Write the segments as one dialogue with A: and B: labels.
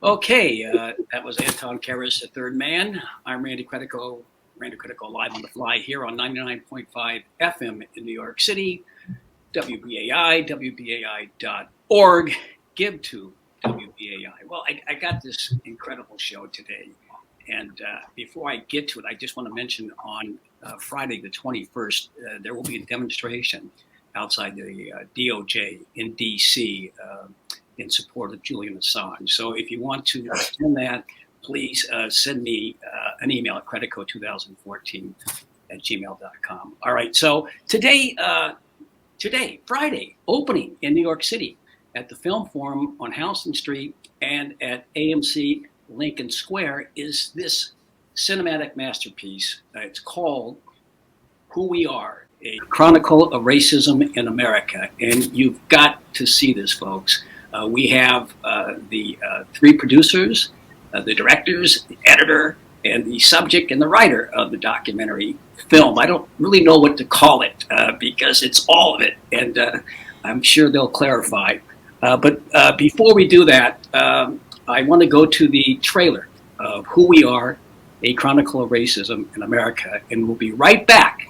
A: Okay, that was Anton Karas, the third man. I'm Randy Credico live on the fly here on 99.5 FM in New York City, WBAI, WBAI.org, give to WBAI. Well, I got this incredible show today. And before I get to it, I just want to mention on Friday the 21st, there will be a demonstration outside the DOJ in D.C., in support of Julian Assange. So if you want to attend that, please send me an email at credico2014@gmail.com. All right, so today, Friday, opening in New York City at the Film Forum on Houston Street and at AMC Lincoln Square is this cinematic masterpiece. It's called Who We Are, a chronicle of racism in America. And you've got to see this, folks. We have the three producers, the directors, the editor, and the subject and the writer of the documentary film. I don't really know what to call it because it's all of it, and I'm sure they'll clarify. But before we do that, I want to go to the trailer of Who We Are, a chronicle of racism in America, and we'll be right back.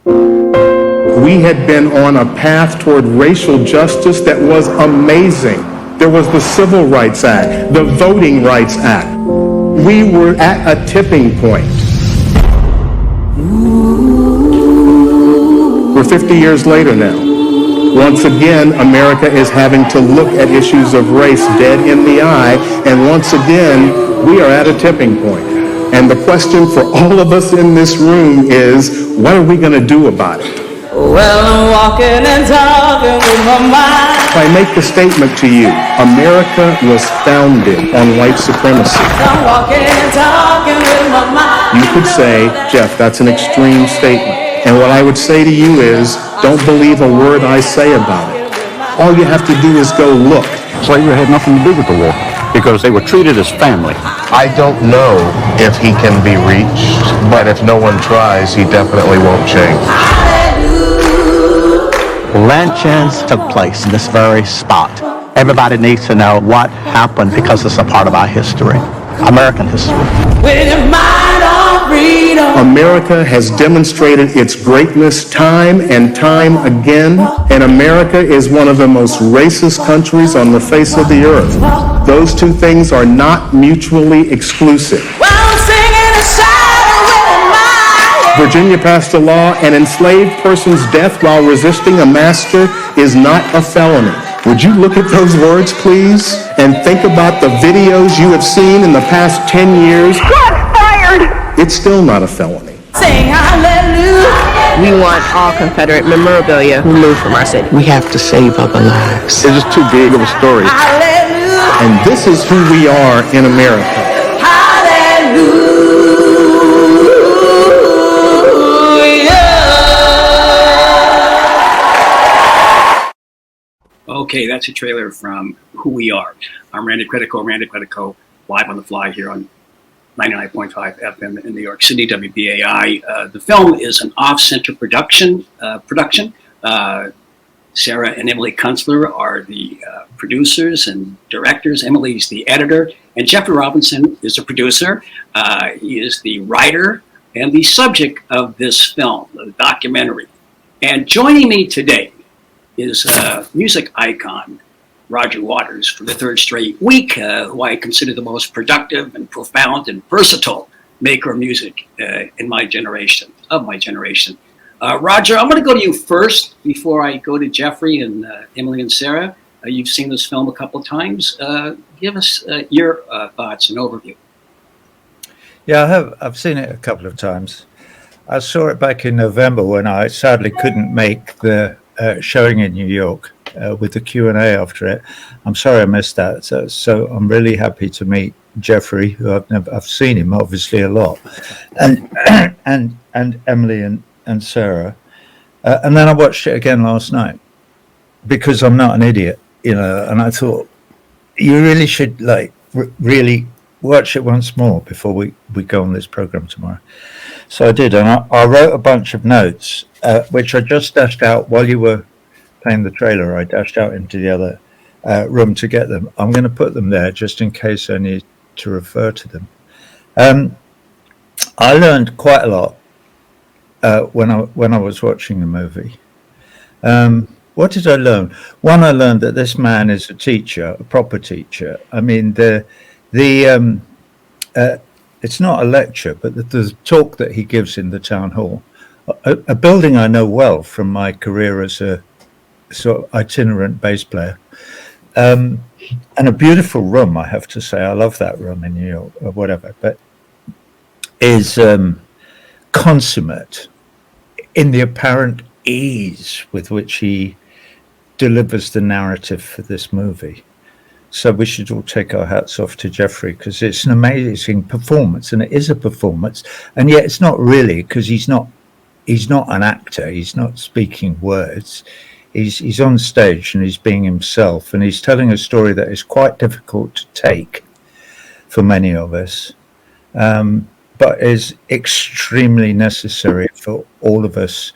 B: We had been on a path toward racial justice that was amazing. There was the Civil Rights Act, the Voting Rights Act. We were at a tipping point. We're 50 years later now. Once again, America is having to look at issues of race dead in the eye, and once again, we are at a tipping point. And the question for all of us in this room is, what are we going to do about it?
C: Well, I'm walking and talking with my mind.
B: If I make the statement to you, America was founded on white supremacy.
C: I'm walking and talking with my mind.
B: You could say, Jeff, that's an extreme statement. And what I would say to you is, don't believe a word I say about it. All you have to do is go look.
D: Slavery had nothing to do with the war because they were treated as family.
E: I don't know if he can be reached, but if no one tries, he definitely won't change.
D: Lynchings took place in this very spot. Everybody needs to know what happened because it's a part of our history, American history.
C: With your mind on freedom.
B: America has demonstrated its greatness time and time again, and America is one of the most racist countries on the face of the earth. Those two things are not mutually exclusive.
C: Well, I'm singing a song with my mind.
B: Virginia passed a law, an enslaved person's death while resisting a master is not a felony. Would you look at those words, please, and think about the videos you have seen in the past 10 years?
F: Shots fired!
B: It's still not a felony.
C: Sing hallelujah.
F: We want all Confederate memorabilia removed from our city.
G: We have to save other lives.
D: It's just too big of a story.
C: Hallelujah.
B: And this is who we are in America.
C: Hallelujah.
A: Okay, that's a trailer from Who We Are. I'm Randy Credico, live on the fly here on 99.5 FM in New York City, WBAI. The film is an off-center production. Sarah and Emily Kunstler are the producers and directors. Emily's the editor, and Jeffrey Robinson is a producer. He is the writer and the subject of this film, the documentary. And joining me today is music icon Roger Waters for the third straight week, who I consider the most productive and profound and versatile maker of music in my generation. Roger, I'm going to go to you first before I go to Jeffrey and Emily and Sarah. You've seen this film a couple of times. Give us your thoughts and overview.
H: Yeah, I have. I've seen it a couple of times. I saw it back in November when I sadly couldn't make the showing in New York with the Q&A after it. I'm sorry I missed that. So I'm really happy to meet Jeffrey, who I've seen him obviously a lot, and Emily and Sarah, and then I watched it again last night because I'm not an idiot, and I thought you really should really watch it once more before we go on this program tomorrow. So I did, and I wrote a bunch of notes, which I just dashed out while you were playing the trailer. I dashed out into the other room to get them. I'm going to put them there just in case I need to refer to them. I learned quite a lot when I was watching the movie. What did I learn? One, I learned that this man is a teacher, a proper teacher. I mean, it's not a lecture, but the talk that he gives in the town hall, a building I know well from my career as a sort of itinerant bass player, and a beautiful room, I have to say. I love that room in New York, or whatever, but is consummate in the apparent ease with which he delivers the narrative for this movie. So we should all take our hats off to Jeffrey, because it's an amazing performance, and it is a performance, and yet it's not really, because he's not an actor. He's not speaking words. He's on stage and he's being himself, and he's telling a story that is quite difficult to take for many of us, but is extremely necessary for all of us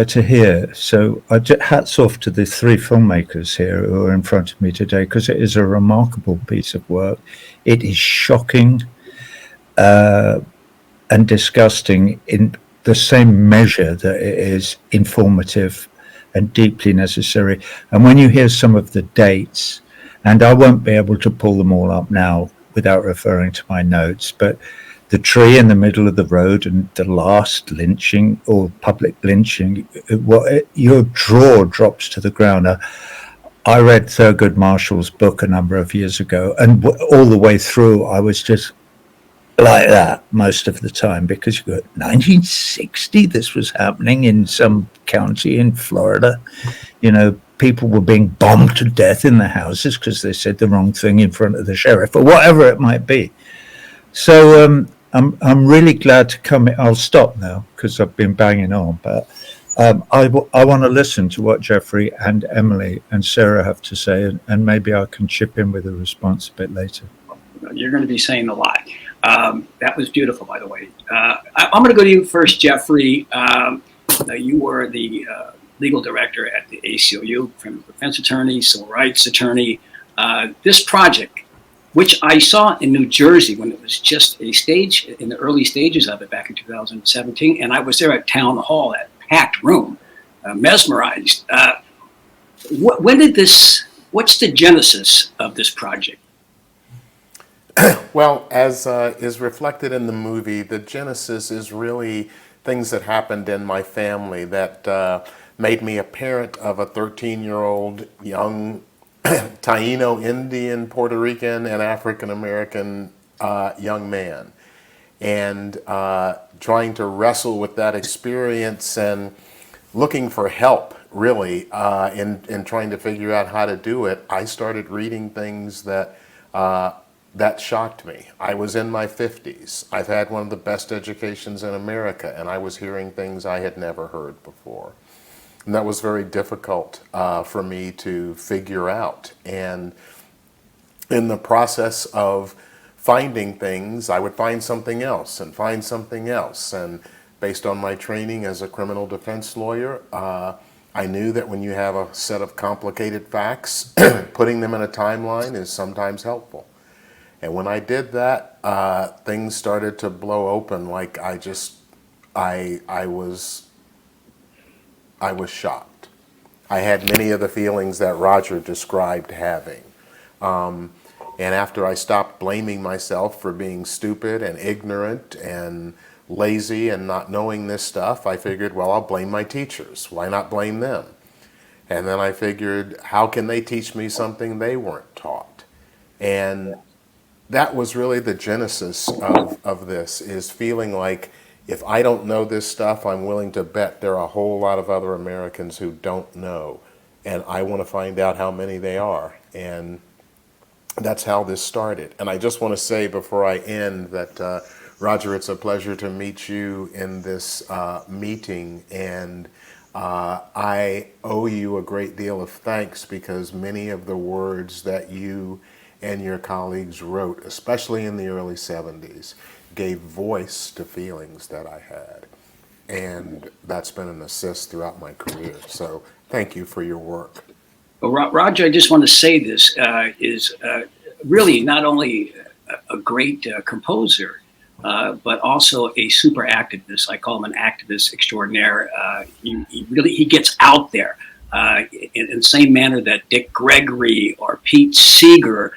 H: to hear. So hats off to the three filmmakers here who are in front of me today, because it is a remarkable piece of work. It is shocking and disgusting in the same measure that it is informative and deeply necessary. And when you hear some of the dates, and I won't be able to pull them all up now without referring to my notes, but the tree in the middle of the road and the last lynching or public lynching, your jaw drops to the ground. I read Thurgood Marshall's book a number of years ago, and all the way through I was just like that most of the time, because you go, 1960, this was happening in some county in Florida. You know, people were being bombed to death in their houses because they said the wrong thing in front of the sheriff, or whatever it might be. So I'm really glad to come in. I'll stop now because I've been banging on, but I want to listen to what Jeffrey and Emily and Sarah have to say, and maybe I can chip in with a response a bit later.
A: You're going to be saying a lot. That was beautiful, by the way. I'm going to go to you first, Jeffrey. You were the legal director at the ACLU, criminal defense attorney, civil rights attorney. This project, which I saw in New Jersey when it was just a stage, in the early stages of it back in 2017, and I was there at Town Hall, that packed room, mesmerized. When did this, what's the genesis of this project?
E: Well, as is reflected in the movie, the genesis is really things that happened in my family that made me a parent of a 13-year-old young Taino, Indian, Puerto Rican, and African American young man. And trying to wrestle with that experience and looking for help, really, in trying to figure out how to do it, I started reading things that shocked me. I was in my 50s. I've had one of the best educations in America, and I was hearing things I had never heard before. And that was very difficult for me to figure out. And in the process of finding things, I would find something else and find something else. And based on my training as a criminal defense lawyer, I knew that when you have a set of complicated facts, putting them in a timeline is sometimes helpful. And when I did that, things started to blow open. Like I was shocked. I had many of the feelings that Roger described having. And after I stopped blaming myself for being stupid and ignorant and lazy and not knowing this stuff, I figured, well, I'll blame my teachers. Why not blame them? And then I figured, how can they teach me something they weren't taught? And that was really the genesis of this, is feeling like if I don't know this stuff, I'm willing to bet there are a whole lot of other Americans who don't know. And I want to find out how many they are. And that's how this started. And I just want to say before I end that, Roger, it's a pleasure to meet you in this meeting. And I owe you a great deal of thanks, because many of the words that you and your colleagues wrote, especially in the early 70s, gave voice to feelings that I had. And that's been an assist throughout my career. So thank you for your work.
A: Well, Roger, I just want to say this is really not only a great composer, but also a super activist. I call him an activist extraordinaire. He gets out there in the same manner that Dick Gregory or Pete Seeger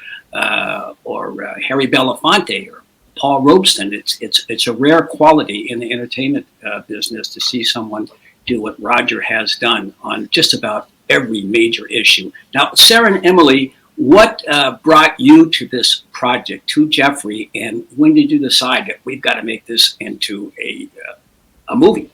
A: or Harry Belafonte or Paul Robeson. It's a rare quality in the entertainment business to see someone do what Roger has done on just about every major issue. Now, Sarah and Emily, what brought you to this project, to Jeffrey, and when did you decide that we've got to make this into a movie?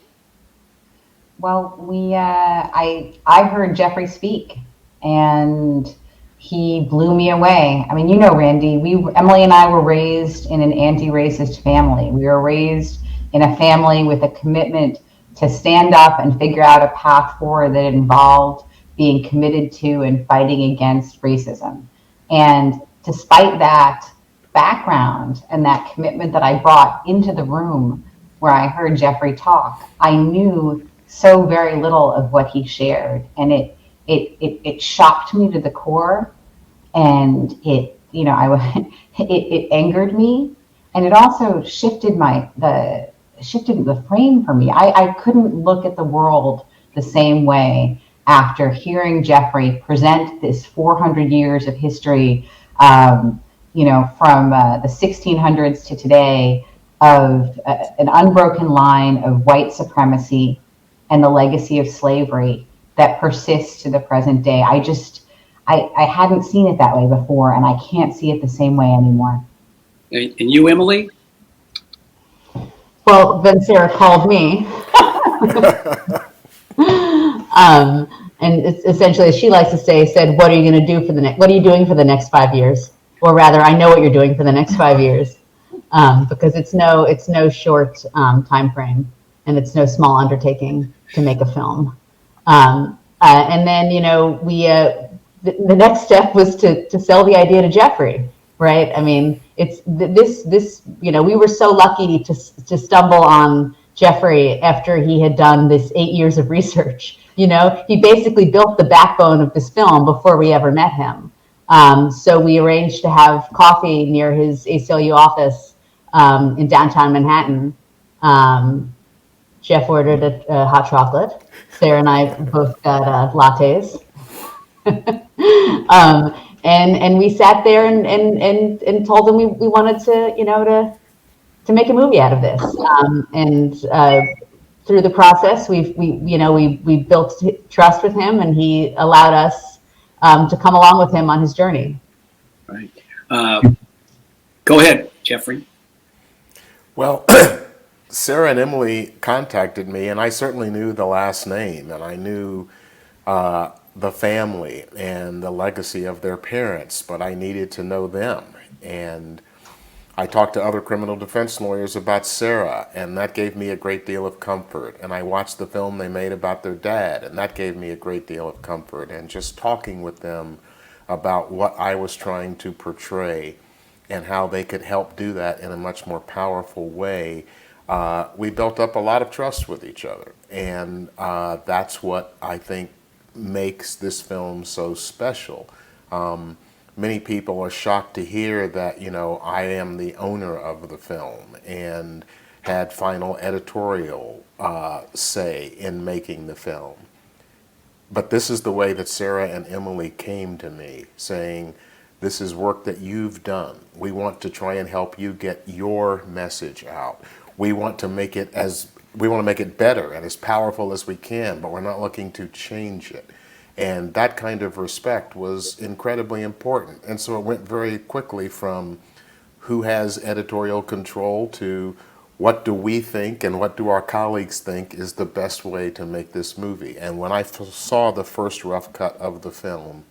I: Well, I heard Jeffrey speak, and he blew me away. I mean, you know, Randy, Emily and I were raised in an anti-racist family. We were raised in a family with a commitment to stand up and figure out a path forward that involved being committed to and fighting against racism. And despite that background and that commitment that I brought into the room where I heard Jeffrey talk, I knew so very little of what he shared. And it shocked me to the core, and it angered me, and it also shifted the frame for me. I couldn't look at the world the same way after hearing Jeffrey present this 400 years of history, from the 1600s to today, of an unbroken line of white supremacy and the legacy of slavery that persists to the present day. I hadn't seen it that way before, and I can't see it the same way anymore.
A: And you, Emily?
J: Well, then Sarah called me. And it's essentially, as she likes to say, said, what are you going to do what are you doing for the next 5 years? Or rather, I know what you're doing for the next 5 years, because it's no short time frame, and it's no small undertaking to make a film. And then, the next step was to sell the idea to Jeffrey, right? I mean, it's this, we were so lucky to stumble on Jeffrey after he had done this 8 years of research. He basically built the backbone of this film before we ever met him. So we arranged to have coffee near his ACLU office in downtown Manhattan. Jeff ordered a hot chocolate. Sarah and I both got lattes. And we sat there and told him we wanted to make a movie out of this. Through the process, we built trust with him, and he allowed us to come along with him on his journey.
A: Right. Go ahead, Jeffrey.
E: Well, Sarah and Emily contacted me, and I certainly knew the last name, and I knew the family and the legacy of their parents, but I needed to know them. And I talked to other criminal defense lawyers about Sarah, and that gave me a great deal of comfort. And I watched the film they made about their dad, and that gave me a great deal of comfort. And just talking with them about what I was trying to portray and how they could help do that in a much more powerful way, we built up a lot of trust with each other. And that's what I think makes this film so special. Many people are shocked to hear that, I am the owner of the film and had final editorial say in making the film. But this is the way that Sarah and Emily came to me, saying, this is work that you've done. We want to try and help you get your message out. We want to make it better and as powerful as we can, but we're not looking to change it. And that kind of respect was incredibly important. And so it went very quickly from who has editorial control to what do we think and what do our colleagues think is the best way to make this movie. And when I saw the first rough cut of the film,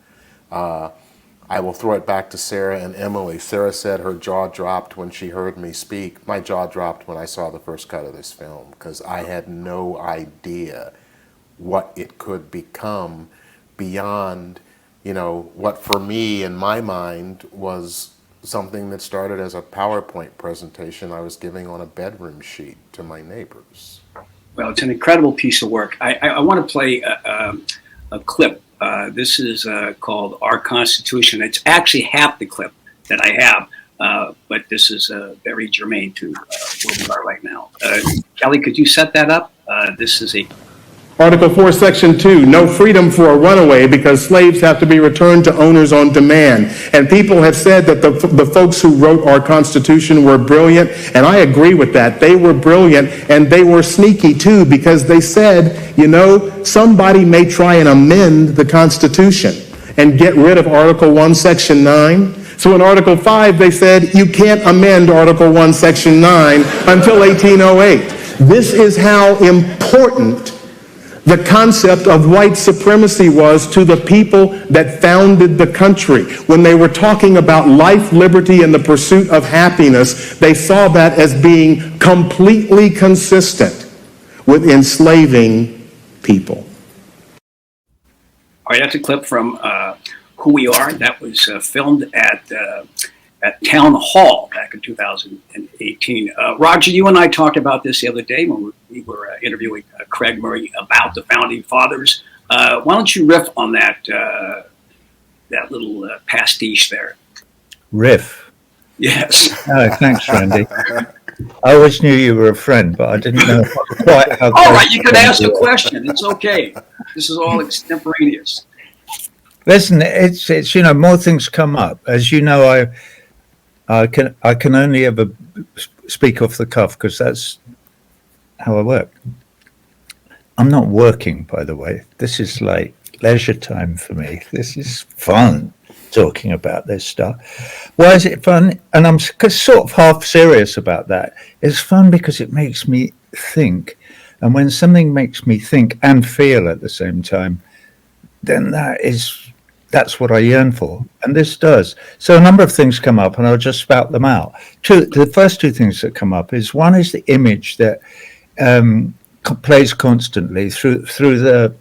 E: I will throw it back to Sarah and Emily. Sarah said her jaw dropped when she heard me speak. My jaw dropped when I saw the first cut of this film, because I had no idea what it could become beyond, what for me in my mind was something that started as a PowerPoint presentation I was giving on a bedroom sheet to my neighbors.
A: Well, it's an incredible piece of work. I want to play a clip This is called Our Constitution. It's actually half the clip that I have, but this is very germane to where we are right now. Kelly, could you set that up? This is a
B: Article 4, Section 2, no freedom for a runaway because slaves have to be returned to owners on demand. And people have said that the folks who wrote our Constitution were brilliant, and I agree with that. They were brilliant, and they were sneaky too, because they said, you know, somebody may try and amend the Constitution and get rid of Article 1, Section 9. So in Article 5, they said, you can't amend Article 1, Section 9 until 1808. This is how important the concept of white supremacy was to the people that founded the country. When they were talking about life, liberty, and the pursuit of happiness, they saw that as being completely consistent with enslaving people.
A: All right, that's a clip from Who We Are. That was filmed at Town Hall back in 2018. Roger, you and I talked about this the other day when we were interviewing Craig Murray about the Founding Fathers. Why don't you riff on that little pastiche there?
H: Riff.
A: Yes.
H: Oh, thanks, Randy. I always knew you were a friend, but I didn't know quite how.
A: All right, you can ask a question. It's okay. This is all extemporaneous.
H: Listen, it's you know, more things come up. As you know, I can only ever speak off the cuff because that's how I work. I'm not working, by the way. This is like leisure time for me. This is fun talking about this stuff. Why is it fun? And I'm sort of half serious about that. It's fun because it makes me think. And when something makes me think and feel at the same time, then that's what I yearn for, and this does. So a number of things come up, and I'll just spout them out. The first two things that come up is one is the image that plays constantly through the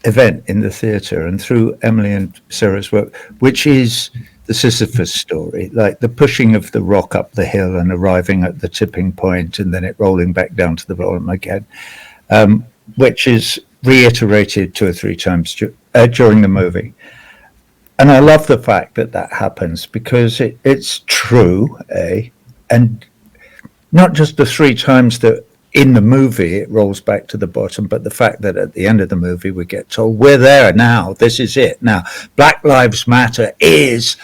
H: event in the theatre and through Emily and Sarah's work, which is the Sisyphus story, like the pushing of the rock up the hill and arriving at the tipping point, and then it rolling back down to the bottom again, which is reiterated 2 or 3 times during the movie. And I love the fact that happens because it's true, and not just the 3 times that in the movie it rolls back to the bottom, but the fact that at the end of the movie we get told, we're there now, this is it. Now, Black Lives Matter is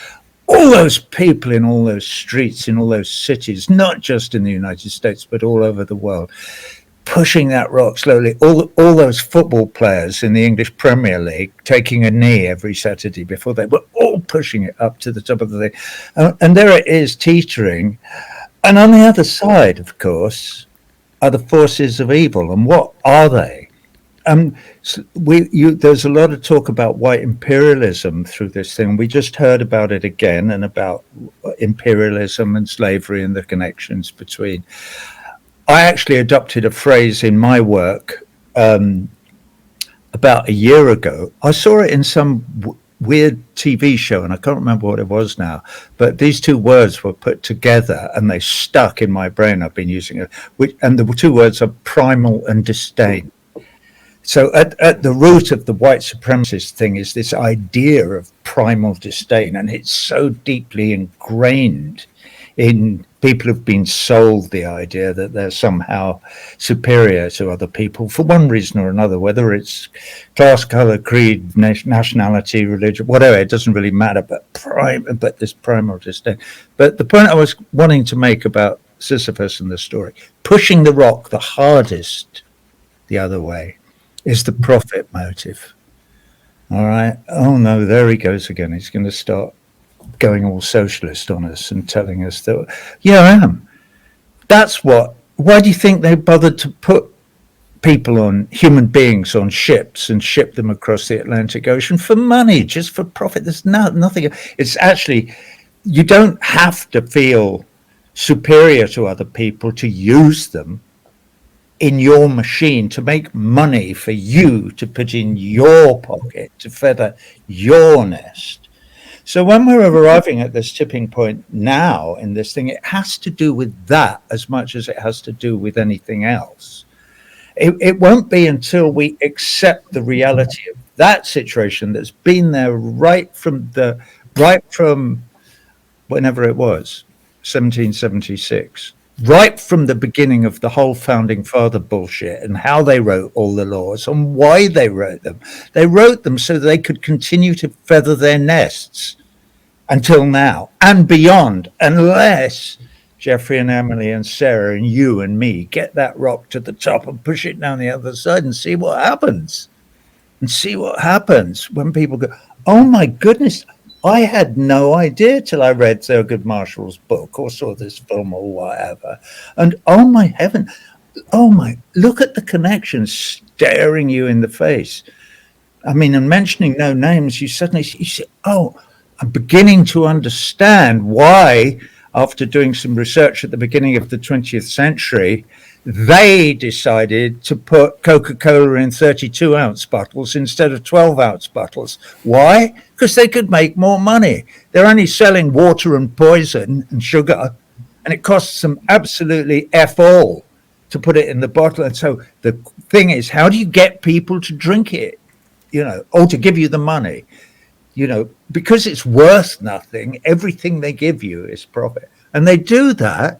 H: all those people in all those streets, in all those cities, not just in the United States, but all over the world, pushing that rock slowly. All those football players in the English Premier League taking a knee every Saturday before they were all pushing it up to the top of the thing. And there it is teetering. And on the other side, of course, are the forces of evil. And what are they? There's a lot of talk about white imperialism through this thing. We just heard about it again, and about imperialism and slavery and the connections between. I actually adopted a phrase in my work about a year ago. I saw it in some weird TV show, and I can't remember what it was now, but these 2 words were put together and they stuck in my brain. I've been using it, and the 2 words are primal and disdain. So at the root of the white supremacist thing is this idea of primal disdain, and it's so deeply ingrained in people who've been sold the idea that they're somehow superior to other people for one reason or another, whether it's class, color, creed, nationality, religion, whatever. It doesn't really matter, but this primal disdain. But the point I was wanting to make about Sisyphus and the story, pushing the rock the hardest the other way, is the profit motive. All right. Oh no, there he goes again. He's going to start going all socialist on us and telling us that, yeah, I am. That's why do you think they bothered to put people human beings on ships and ship them across the Atlantic Ocean? For money, just for profit. There's nothing. It's actually, you don't have to feel superior to other people to use them in your machine to make money for you to put in your pocket to feather your nest. So when we're arriving at this tipping point now in this thing, it has to do with that as much as it has to do with anything else. it won't be until we accept the reality of that situation that's been there right from whenever it was, 1776, right from the beginning of the whole founding father bullshit and how they wrote all the laws and why they wrote them. They wrote them so they could continue to feather their nests until now and beyond, unless Jeffrey and Emily and Sarah and you and me get that rock to the top and push it down the other side and see what happens. And see what happens when people go, oh my goodness, I had no idea till I read Thurgood Marshall's book or saw this film or whatever. And oh my heaven, look at the connections staring you in the face. I mean, and mentioning no names, you say, oh, I'm beginning to understand why, after doing some research at the beginning of the 20th century, they decided to put Coca-Cola in 32-ounce bottles instead of 12-ounce bottles. Why? Because they could make more money. They're only selling water and poison and sugar, and it costs them absolutely F all to put it in the bottle. And so the thing is, how do you get people to drink it, or to give you the money? Because it's worth nothing, everything they give you is profit. And they do that,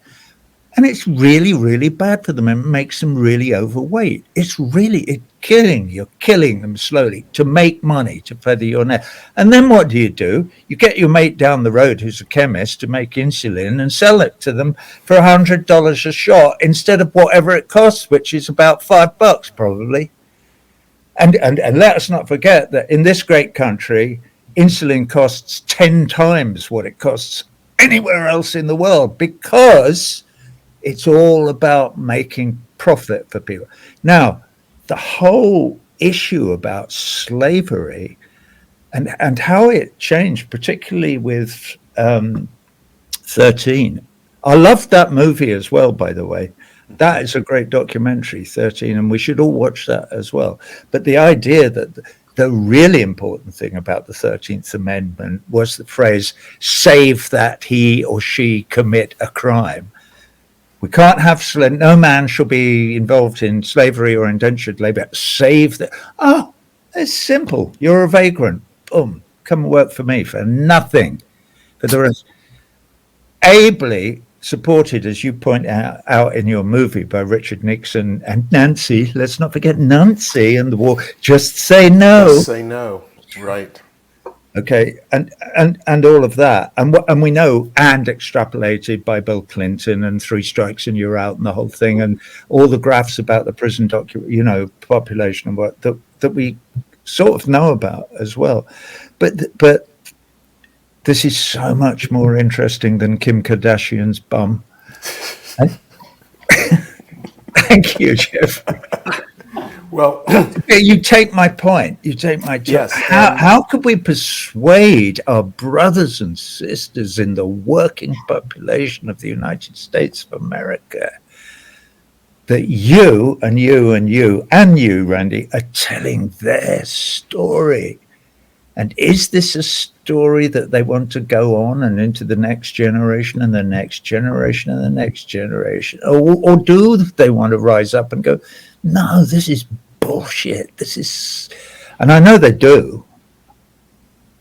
H: and it's really, really bad for them and makes them really overweight. It's you're killing them slowly to make money, to feather your net. And then what do? You get your mate down the road who's a chemist to make insulin and sell it to them for $100 a shot instead of whatever it costs, which is about $5 probably. And let us not forget that in this great country, insulin costs 10 times what it costs anywhere else in the world, because it's all about making profit for people. Now, the whole issue about slavery and how it changed, particularly with 13. I loved that movie as well, by the way. That is a great documentary, 13, and we should all watch that as well. But the idea that the really important thing about the 13th Amendment was the phrase, save that he or she commit a crime. We can't have no man shall be involved in slavery or indentured labor. Save that. Oh, it's simple. You're a vagrant. Boom. Come and work for me for nothing. For the rest. Ably supported, as you point out in your movie, by Richard Nixon and Nancy. Let's not forget Nancy and the war. Just say no.
E: Just say no. Right.
H: Okay, and all of that, and we know, and extrapolated by Bill Clinton and 3 strikes and you're out and the whole thing, and all the graphs about the prison population and what that we sort of know about as well. But this is so much more interesting than Kim Kardashian's bum. Thank you, Jeff.
E: Well,
H: you take my point. Yes. How could we persuade our brothers and sisters in the working population of the United States of America that you, Randy, are telling their story? And is this a story that they want to go on and into the next generation and the next generation and the next generation? Or do they want to rise up and go, no, this is bullshit. And I know they do.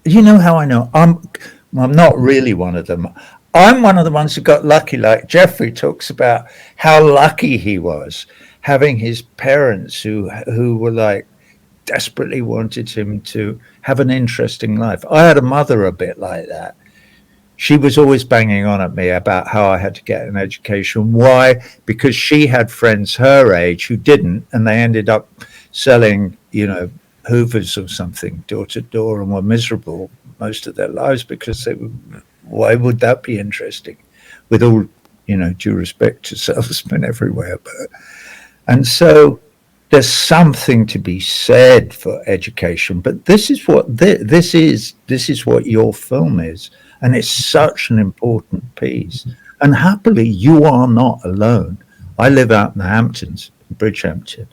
H: You know how I know? I'm not really one of them. I'm one of the ones who got lucky, like Jeffrey talks about how lucky he was having his parents who were like, desperately wanted him to have an interesting life. I had a mother a bit like that. She was always banging on at me about how I had to get an education. Why? Because she had friends her age who didn't, and they ended up selling, Hoovers or something door to door and were miserable most of their lives because why would that be interesting? With all, due respect to salesmen everywhere. And so there's something to be said for education, but this is what this is what your film is, and it's such an important piece. And happily, you are not alone. I live out in the Hamptons, Bridgehampton,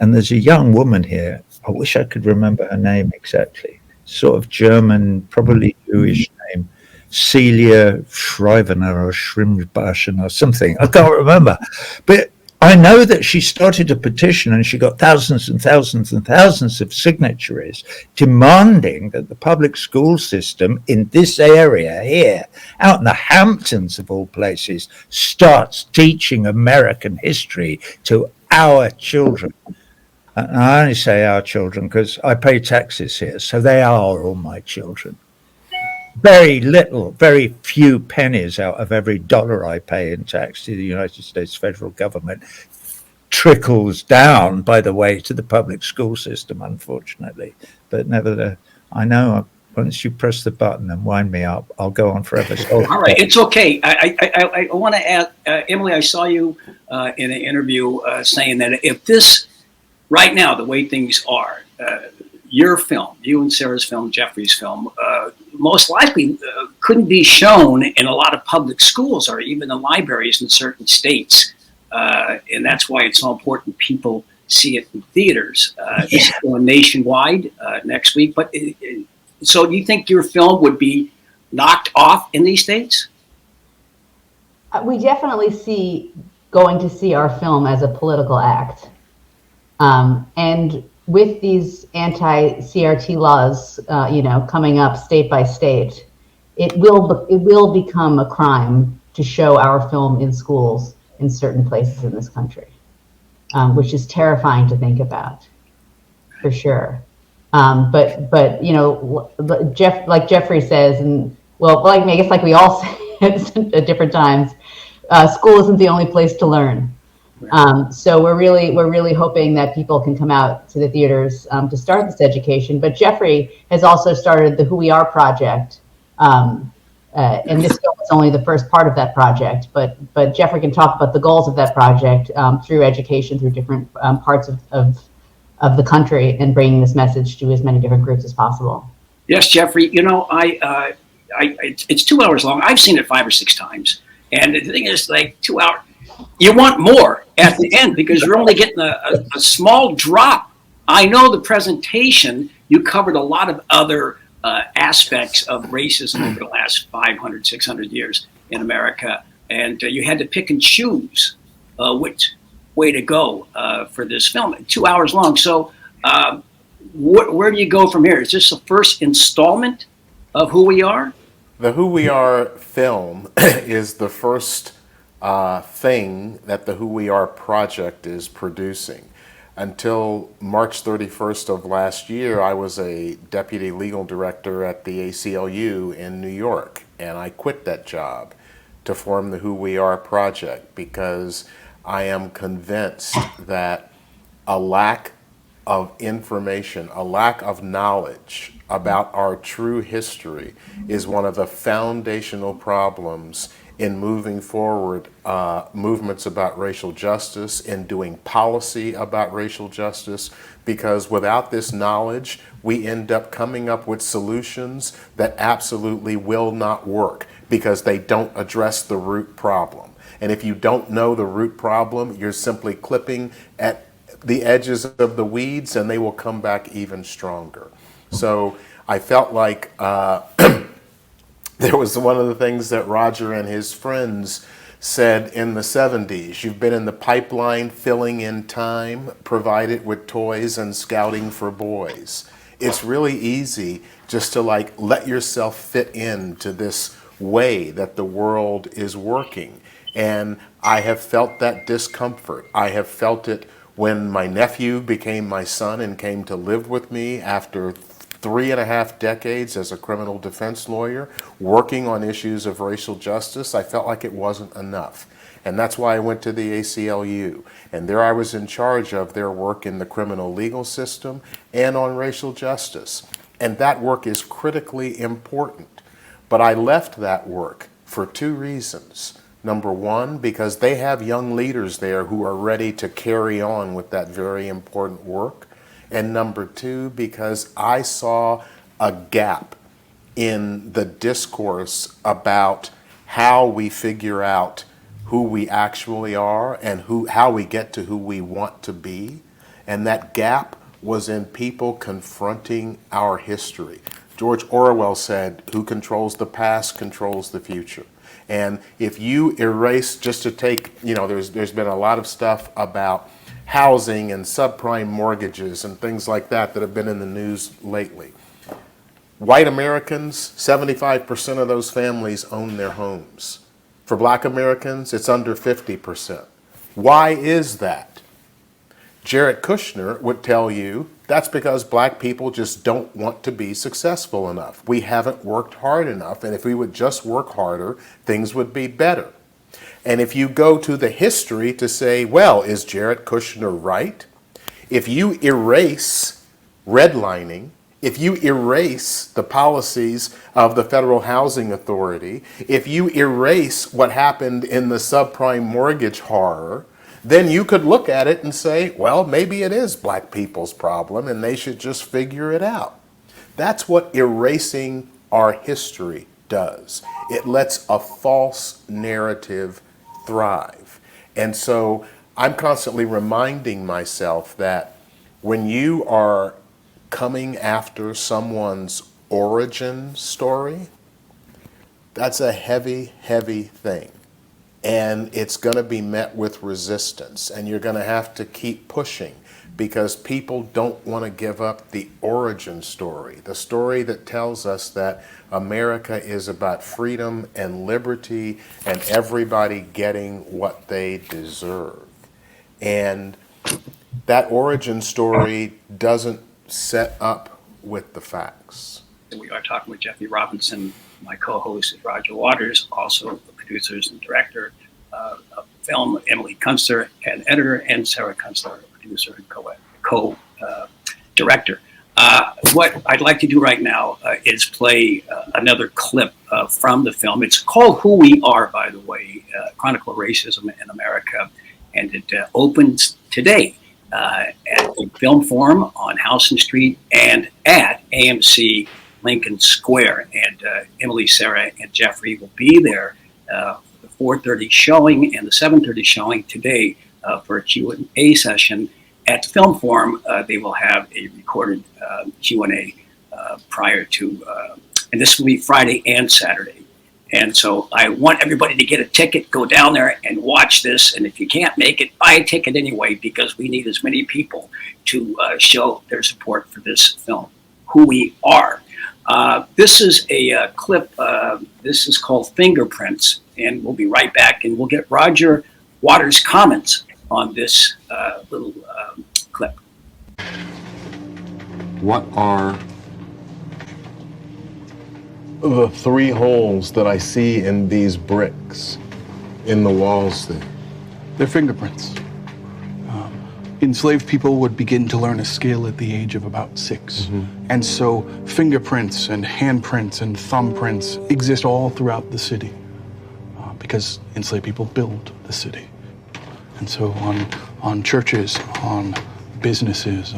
H: and there's a young woman here. I wish I could remember her name exactly. Sort of German, probably Jewish name, Celia Schreiber or Schrimbaschen or something. I can't remember, but I know that she started a petition and she got thousands and thousands and thousands of signatories demanding that the public school system in this area here, out in the Hamptons of all places, starts teaching American history to our children. And I only say our children because I pay taxes here, so they are all my children. Very little, very few pennies out of every dollar I pay in tax to the United States federal government trickles down, by the way, to the public school system, unfortunately. But nevertheless, I know once you press the button and wind me up, I'll go on forever. So,
A: all right, it's okay. I want to add, Emily, I saw you in an interview saying that if this, right now, the way things are, your film, you and Sarah's film, Jeffrey's film, most likely couldn't be shown in a lot of public schools or even the libraries in certain states. And that's why it's so important people see it in theaters. This is going nationwide next week. But so do you think your film would be knocked off in these states?
J: We definitely see going to see our film as a political act. And with these anti-CRT laws, coming up state by state, it will become a crime to show our film in schools in certain places in this country, which is terrifying to think about, for sure. But like Jeffrey says, and I guess like we all say at different times, school isn't the only place to learn. So we're really hoping that people can come out to the theaters to start this education. But Jeffrey has also started the Who We Are project, and this film is only the first part of that project. But Jeffrey can talk about the goals of that project through education, through different parts of the country, and bringing this message to as many different groups as possible.
A: Yes, Jeffrey. It's 2 hours long. I've seen it 5 or 6 times, and the thing is, like 2 hours. You want more at the end because you're only getting a small drop. I know the presentation, you covered a lot of other aspects of racism over the last 500, 600 years in America. And you had to pick and choose which way to go for this film. 2 hours long. So where do you go from here? Is this the first installment of Who We Are?
E: The Who We Are film is the first thing that the Who We Are project is producing. Until March 31st of last year, I was a deputy legal director at the ACLU in New York, and I quit that job to form the Who We Are project because I am convinced that a lack of information, a lack of knowledge about our true history is one of the foundational problems in moving forward movements about racial justice, in doing policy about racial justice, because without this knowledge, we end up coming up with solutions that absolutely will not work because they don't address the root problem. And if you don't know the root problem, you're simply clipping at the edges of the weeds and they will come back even stronger. So I felt like there was one of the things that Roger and his friends said in the 70s. You've been in the pipeline filling in time, provided with toys and scouting for boys. It's really easy just to let yourself fit into this way that the world is working. And I have felt that discomfort. I have felt it when my nephew became my son and came to live with me after 3.5 decades as a criminal defense lawyer, working on issues of racial justice. I felt like it wasn't enough. And that's why I went to the ACLU. And there I was in charge of their work in the criminal legal system and on racial justice. And that work is critically important. But I left that work for 2 reasons. Number one, because they have young leaders there who are ready to carry on with that very important work. And number 2, because I saw a gap in the discourse about how we figure out who we actually are and how we get to who we want to be. And that gap was in people confronting our history. George Orwell said, "Who controls the past controls the future." And if you erase, just to take, there's been a lot of stuff about housing and subprime mortgages and things like that have been in the news lately. White Americans, 75% of those families own their homes. For Black Americans, it's under 50%. Why is that? Jared Kushner would tell you that's because Black people just don't want to be successful enough. We haven't worked hard enough, and if we would just work harder, things would be better. And if you go to the history to say, well, is Jared Kushner right? If you erase redlining, if you erase the policies of the Federal Housing Authority, if you erase what happened in the subprime mortgage horror, then you could look at it and say, well, maybe it is Black people's problem and they should just figure it out. That's what erasing our history does. It lets a false narrative thrive. And so I'm constantly reminding myself that when you are coming after someone's origin story, that's a heavy, heavy thing. And it's going to be met with resistance, and you're going to have to keep pushing because people don't want to give up the origin story, the story that tells us that America is about freedom and liberty and everybody getting what they deserve. And that origin story doesn't set up with the facts.
A: We are talking with Jeffrey Robinson. My co-host is Roger Waters, also the producers and director of the film, Emily Kunstler, and editor, and Sarah Kunstler, producer and co-director. What I'd like to do right now is play another clip from the film. It's called Who We Are, by the way, Chronicle of Racism in America, and it opens today at the Film Forum on Houston Street and at AMC Lincoln Square. And Emily, Sarah, and Jeffrey will be there for the 4:30 showing and the 7:30 showing today for a Q&A session. At the Film Forum, they will have a recorded Q&A prior to, and this will be Friday and Saturday. And so I want everybody to get a ticket, go down there and watch this. And if you can't make it, buy a ticket anyway, because we need as many people to show their support for this film, Who We Are. This is a clip. This is called Fingerprints, and we'll be right back, and we'll get Roger Waters' comments on this little clip.
K: What are the three holes that I see in these bricks in the walls there?
L: They're fingerprints. Enslaved people would begin to learn a skill at the age of about 6.
K: Mm-hmm.
L: And so fingerprints and handprints and thumbprints exist all throughout the city because enslaved people build the city. And so on churches, on businesses,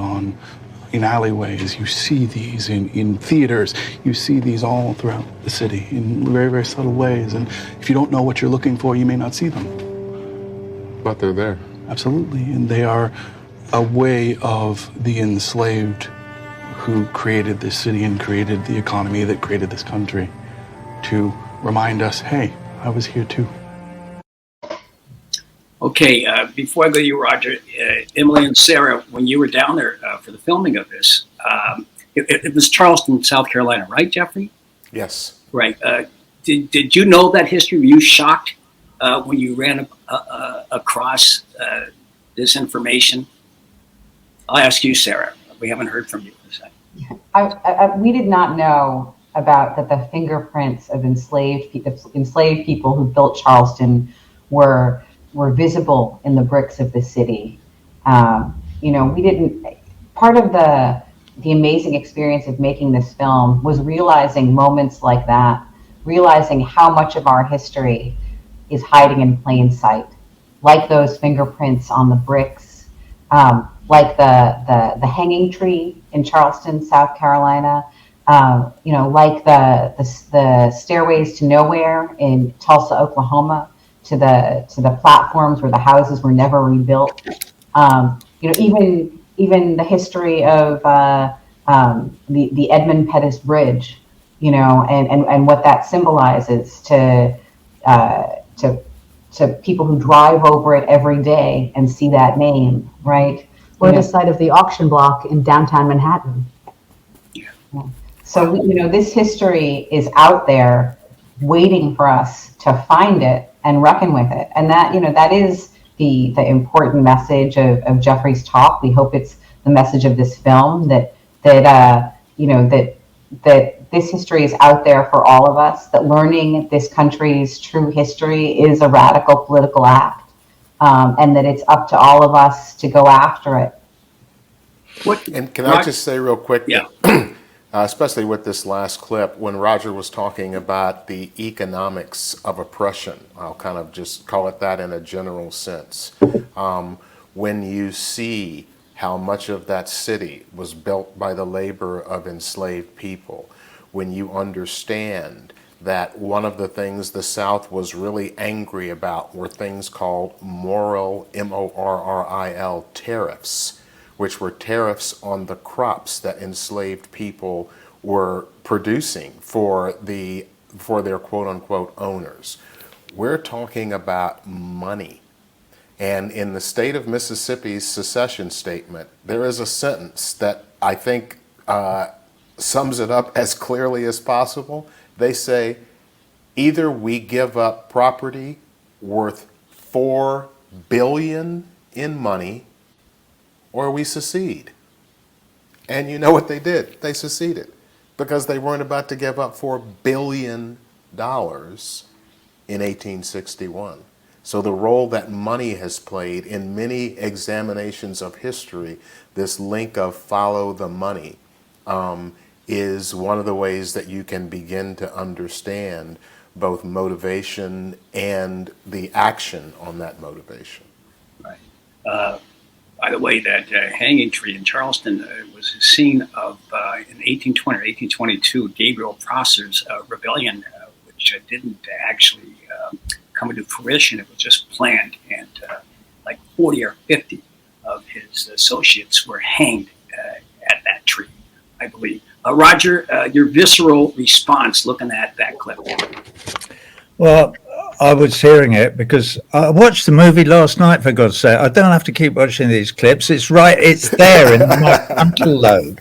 L: in alleyways, you see these in theaters, you see these all throughout the city in very, very subtle ways. And if you don't know what you're looking for, you may not see them.
K: But they're there.
L: Absolutely, and they are a way of the enslaved who created this city and created the economy that created this country to remind us, hey, I was here too.
A: Okay, before I go to you, Roger, Emily and Sarah, when you were down there for the filming of this, it was Charleston, South Carolina, right, Jeffrey?
E: Yes.
A: Right. Did you know that history? Were you shocked when you ran across this information? I'll ask you, Sarah. We haven't heard from you for a second.
I: We did not know about that the fingerprints of enslaved people who built Charleston were visible in the bricks of the city. We didn't. Part of the amazing experience of making this film was realizing moments like that, realizing how much of our history is hiding in plain sight, like those fingerprints on the bricks, like the hanging tree in Charleston, South Carolina, like the stairways to nowhere in Tulsa, Oklahoma, to the platforms where the houses were never rebuilt. Even the history of the Edmund Pettus Bridge, and what that symbolizes to to people who drive over it every day and see that name, right?
J: Or the site of the auction block in downtown Manhattan.
I: Yeah. So, this history is out there waiting for us to find it and reckon with it. And that is the important message of Jeffrey's talk. We hope it's the message of this film that this history is out there for all of us, that learning this country's true history is a radical political act, and that it's up to all of us to go after it.
E: And can I just say real quick, especially with this last clip, when Roger was talking about the economics of oppression, I'll kind of just call it that in a general sense. When you see how much of that city was built by the labor of enslaved people, when you understand that one of the things the South was really angry about were things called Morrill, M-O-R-R-I-L, tariffs, which were tariffs on the crops that enslaved people were producing for their quote-unquote owners. We're talking about money. And in the state of Mississippi's secession statement, there is a sentence that I think sums it up as clearly as possible. They say, either we give up property worth $4 billion in money, or we secede. And you know what they did? They seceded, because they weren't about to give up $4 billion in 1861. So the role that money has played in many examinations of history, this link of follow the money, is one of the ways that you can begin to understand both motivation and the action on that motivation.
A: Right. By the way, that hanging tree in Charleston was a scene of, in 1820 or 1822, Gabriel Prosser's rebellion, which didn't actually come into fruition. It was just planned, and like 40 or 50 of his associates were hanged at that tree, I believe. Roger, your visceral response looking at that clip.
H: Well, I was hearing it because I watched the movie last night, for God's sake. I don't have to keep watching these clips. It's there in my frontal lobe.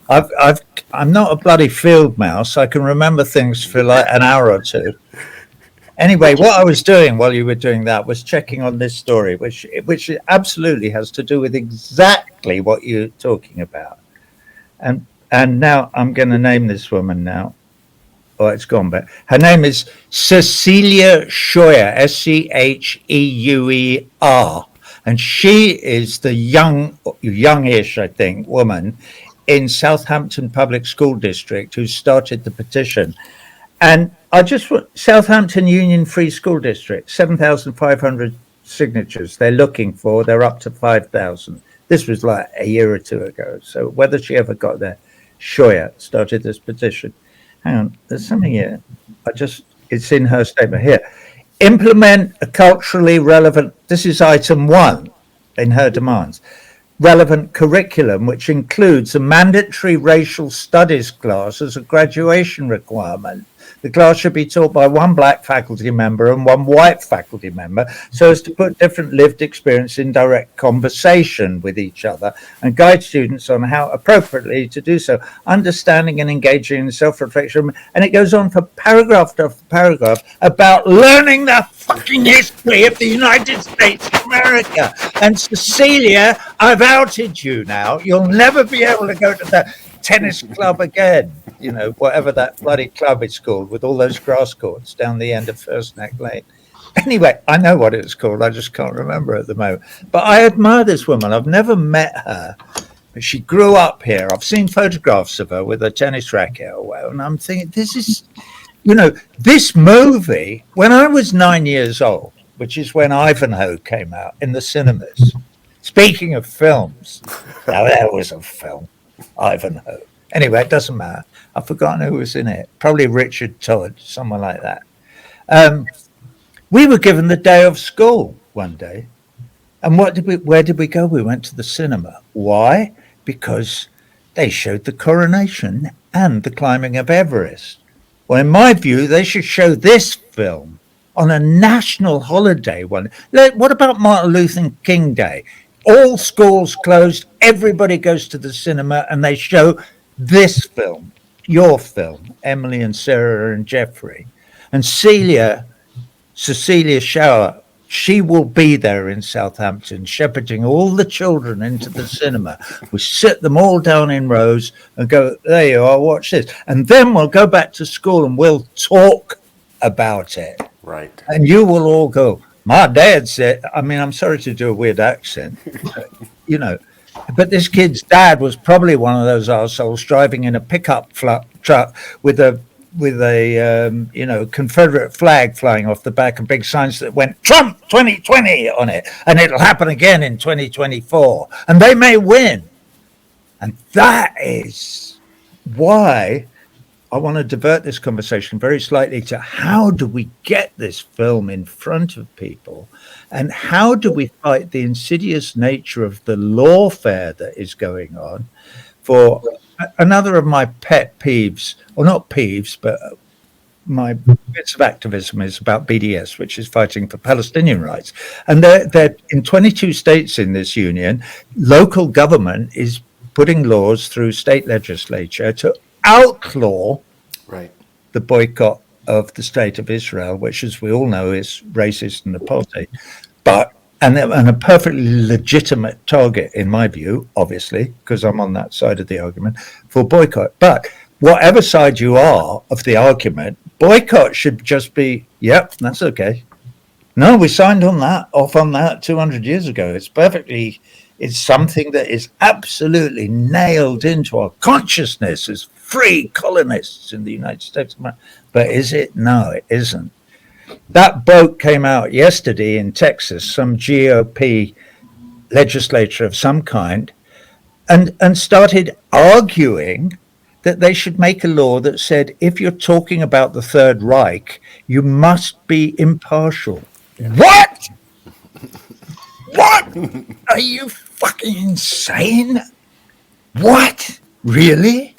H: I'm not a bloody field mouse. I can remember things for like an hour or two. Anyway, what I was doing while you were doing that was checking on this story, which absolutely has to do with exactly what you're talking about. And now I'm going to name this woman now. Oh, it's gone back. Her name is Cecilia Scheuer, Scheuer. And she is the youngish, I think, woman in Southampton Public School District who started the petition. And Southampton Union Free School District, 7,500 signatures they're looking for. They're up to 5,000. This was like a year or two ago. So whether she ever got there, Scheuer started this petition. Hang on, there's something here. It's in her statement here. Implement a culturally relevant, this is item 1 in her demands, relevant curriculum, which includes a mandatory racial studies class as a graduation requirement. The class should be taught by one black faculty member and one white faculty member, so as to put different lived experience in direct conversation with each other and guide students on how appropriately to do so, understanding and engaging in self-reflection. And it goes on for paragraph after paragraph about learning the fucking history of the United States of America. And Cecilia, I've outed you now. You'll never be able to go to the tennis club again, whatever that bloody club is called, with all those grass courts down the end of First Neck Lane. Anyway, I know what it's called, I just can't remember at the moment. But I admire this woman. I've never met her, but she grew up here. I've seen photographs of her with a tennis racket or whatever, and I'm thinking, this is, this movie, when I was 9 years old, which is when Ivanhoe came out in the cinemas. Speaking of films, now there was a film, Ivanhoe. Anyway, it doesn't matter. I've forgotten who was in it. Probably Richard Todd, someone like that. We were given the day of school one day. And where did we go? We went to the cinema. Why? Because they showed the coronation and the climbing of Everest. Well, in my view, they should show this film on a national holiday one. What about Martin Luther King Day? All schools closed, everybody goes to the cinema, and they show this film, your film, Emily and Sarah and Jeffrey. And Cecilia Shower, she will be there in Southampton, shepherding all the children into the cinema. We sit them all down in rows and go, there you are, watch this. And then we'll go back to school and we'll talk about it.
E: Right.
H: And you will all go, my dad said, I mean, I'm sorry to do a weird accent, you know, but this kid's dad was probably one of those arseholes driving in a pickup truck with a you know, Confederate flag flying off the back and big signs that went Trump 2020 on it, and it'll happen again in 2024, and they may win. And that is why I want to divert this conversation very slightly to how do we get this film in front of people, and how do we fight the insidious nature of the lawfare that is going on. For another of my pet peeves, or not peeves, but my bits of activism is about BDS, which is fighting for Palestinian rights. And they're in 22 states in this union. Local government is putting laws through state legislature to outlaw the boycott of the state of Israel, which, as we all know, is racist and apartheid. But and a perfectly legitimate target, in my view, obviously, because I'm on that side of the argument, for boycott. But whatever side you are of the argument, boycott should just be, yep, that's okay. No, we signed off on that 200 years ago. It's something that is absolutely nailed into our consciousness as free colonists in the United States of America. But is it? No, it isn't. That boat came out yesterday in Texas, some GOP legislature of some kind, and started arguing that they should make a law that said, if you're talking about the Third Reich, you must be impartial. What? What? Are you fucking insane? What? Really?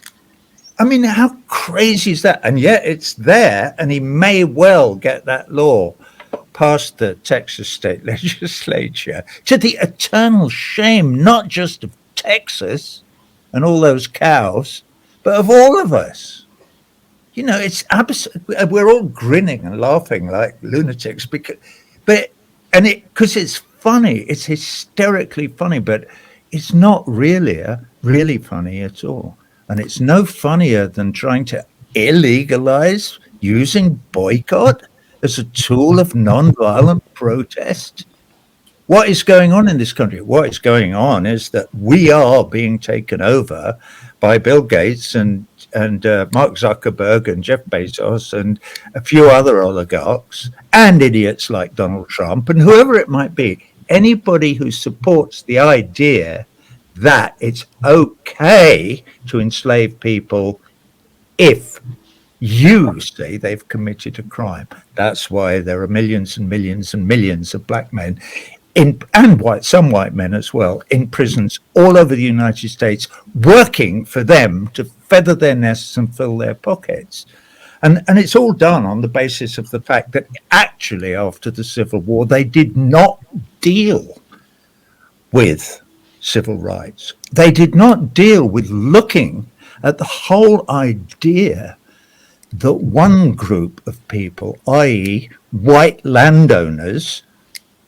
H: I mean, how crazy is that? And yet it's there, and he may well get that law past the Texas state legislature, to the eternal shame, not just of Texas and all those cows, but of all of us. You know, it's we're all grinning and laughing like lunatics because it's funny, it's hysterically funny, but it's not really funny at all. And it's no funnier than trying to illegalize using boycott as a tool of nonviolent protest. What is going on in this country? What is going on is that we are being taken over by Bill Gates and Mark Zuckerberg and Jeff Bezos and a few other oligarchs and idiots like Donald Trump and whoever it might be. Anybody who supports the idea that it's okay to enslave people if you say they've committed a crime. That's why there are millions and millions and millions of black men some white men as well, in prisons all over the United States, working for them to feather their nests and fill their pockets. And it's all done on the basis of the fact that actually after the Civil War, they did not deal with civil rights. They did not deal with looking at the whole idea that one group of people, i.e. white landowners,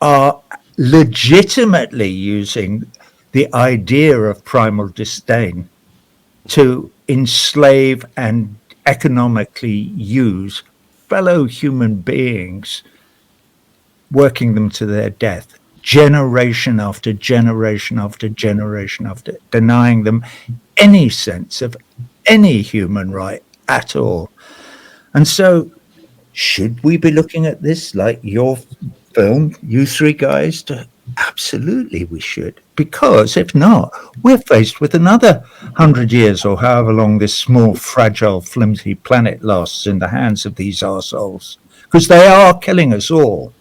H: are legitimately using the idea of primal disdain to enslave and economically use fellow human beings, working them to their death, generation after generation after generation after, denying them any sense of any human right at all. And so, should we be looking at this like your film, you three guys? Absolutely we should, because if not, we're faced with another 100 years or however long this small, fragile, flimsy planet lasts in the hands of these arseholes, because they are killing us all.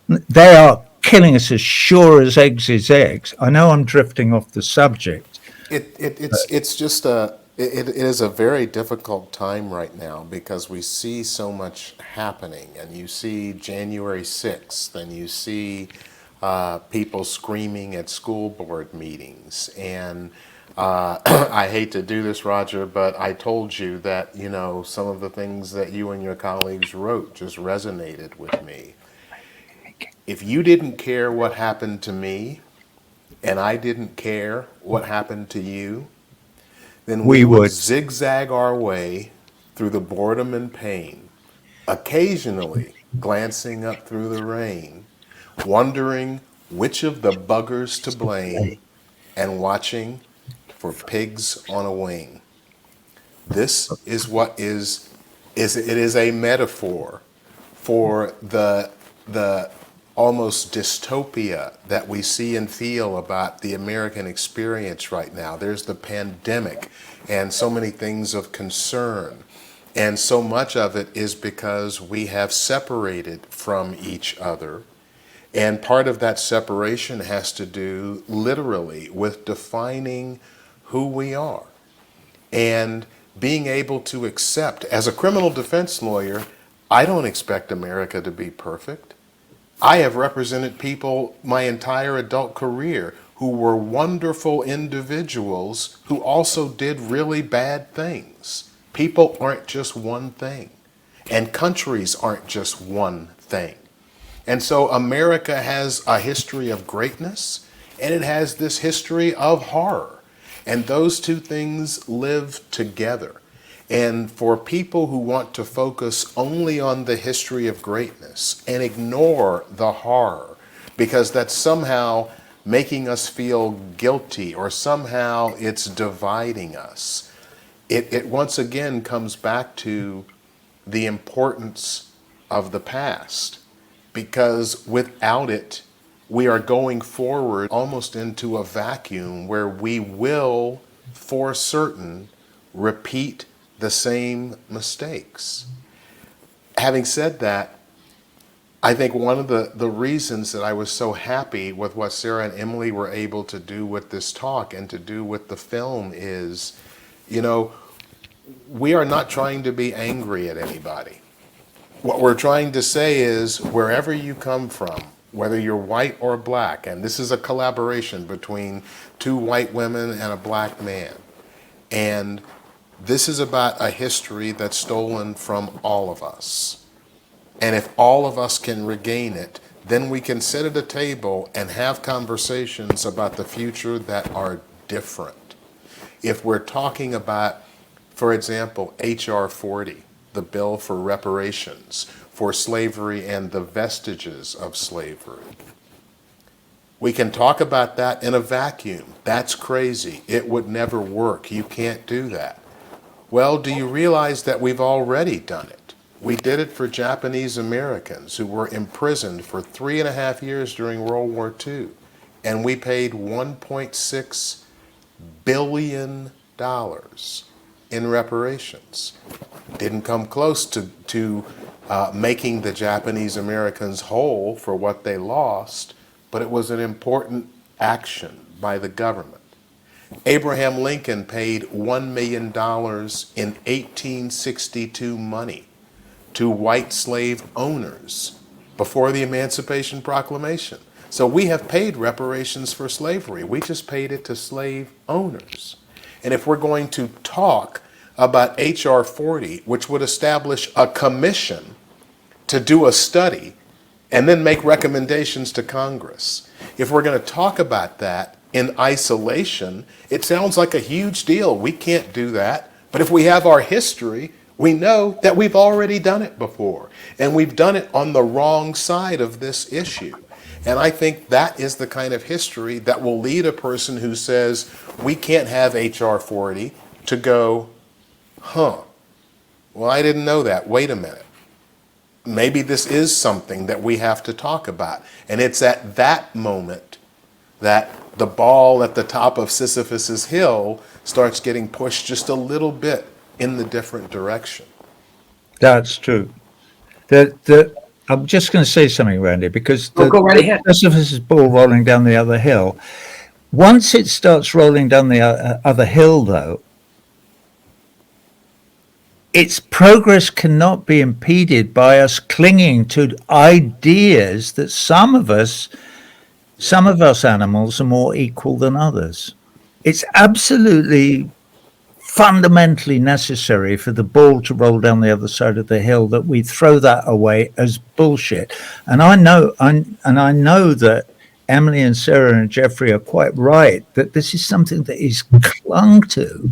H: They are killing us as sure as eggs is eggs. I know I'm drifting off the subject.
E: It's just It is a very difficult time right now because we see so much happening, and you see January 6th, and you see people screaming at school board meetings. And I hate to do this, Roger, but I told you that, you know, some of the things that you and your colleagues wrote just resonated with me. If you didn't care what happened to me, and I didn't care what happened to you, then we would zigzag our way through the boredom and pain, occasionally glancing up through the rain, wondering which of the buggers to blame, and watching for pigs on a wing. This is what it is a metaphor for the almost dystopia that we see and feel about the American experience right now. There's the pandemic and so many things of concern. And so much of it is because we have separated from each other. And part of that separation has to do literally with defining who we are and being able to accept. As a criminal defense lawyer, I don't expect America to be perfect. I have represented people my entire adult career who were wonderful individuals who also did really bad things. People aren't just one thing, and countries aren't just one thing. And so America has a history of greatness, and it has this history of horror. And those two things live together. And for people who want to focus only on the history of greatness and ignore the horror, because that's somehow making us feel guilty or somehow it's dividing us, it once again comes back to the importance of the past, because without it, we are going forward almost into a vacuum where we will, for certain, repeat the same mistakes. Having said that, I think one of the reasons that I was so happy with what Sarah and Emily were able to do with this talk and to do with the film is, you know, we are not trying to be angry at anybody. What we're trying to say is, wherever you come from, whether you're white or black, and this is a collaboration between two white women and a black man, and this is about a history that's stolen from all of us. And if all of us can regain it, then we can sit at a table and have conversations about the future that are different. If we're talking about, for example, H.R. 40, the bill for reparations for slavery and the vestiges of slavery, we can talk about that in a vacuum. That's crazy. It would never work. You can't do that. Well, do you realize that we've already done it? We did it for Japanese Americans who were imprisoned for 3.5 years during World War II, and we paid $1.6 billion in reparations. Didn't come close to making the Japanese Americans whole for what they lost, but it was an important action by the government. Abraham Lincoln paid $1 million in 1862 money to white slave owners before the Emancipation Proclamation. So we have paid reparations for slavery. We just paid it to slave owners. And if we're going to talk about H.R. 40, which would establish a commission to do a study and then make recommendations to Congress, if we're going to talk about that in isolation, it sounds like a huge deal. We can't do that. But if we have our history, we know that we've already done it before. And we've done it on the wrong side of this issue. And I think that is the kind of history that will lead a person who says, we can't have H.R. 40 to go, well, I didn't know that. Wait a minute. Maybe this is something that we have to talk about. And it's at that moment that the ball at the top of Sisyphus's hill starts getting pushed just a little bit in the different direction.
H: That's true. I'm just going to say something, Randy, because
A: go right ahead.
H: Sisyphus's ball rolling down the other hill. Once it starts rolling down the other hill, though, its progress cannot be impeded by us clinging to ideas that some of us animals are more equal than others. It's absolutely fundamentally necessary for the ball to roll down the other side of the hill that we throw that away as bullshit. And I know that Emily and Sarah and Jeffrey are quite right that this is something that is clung to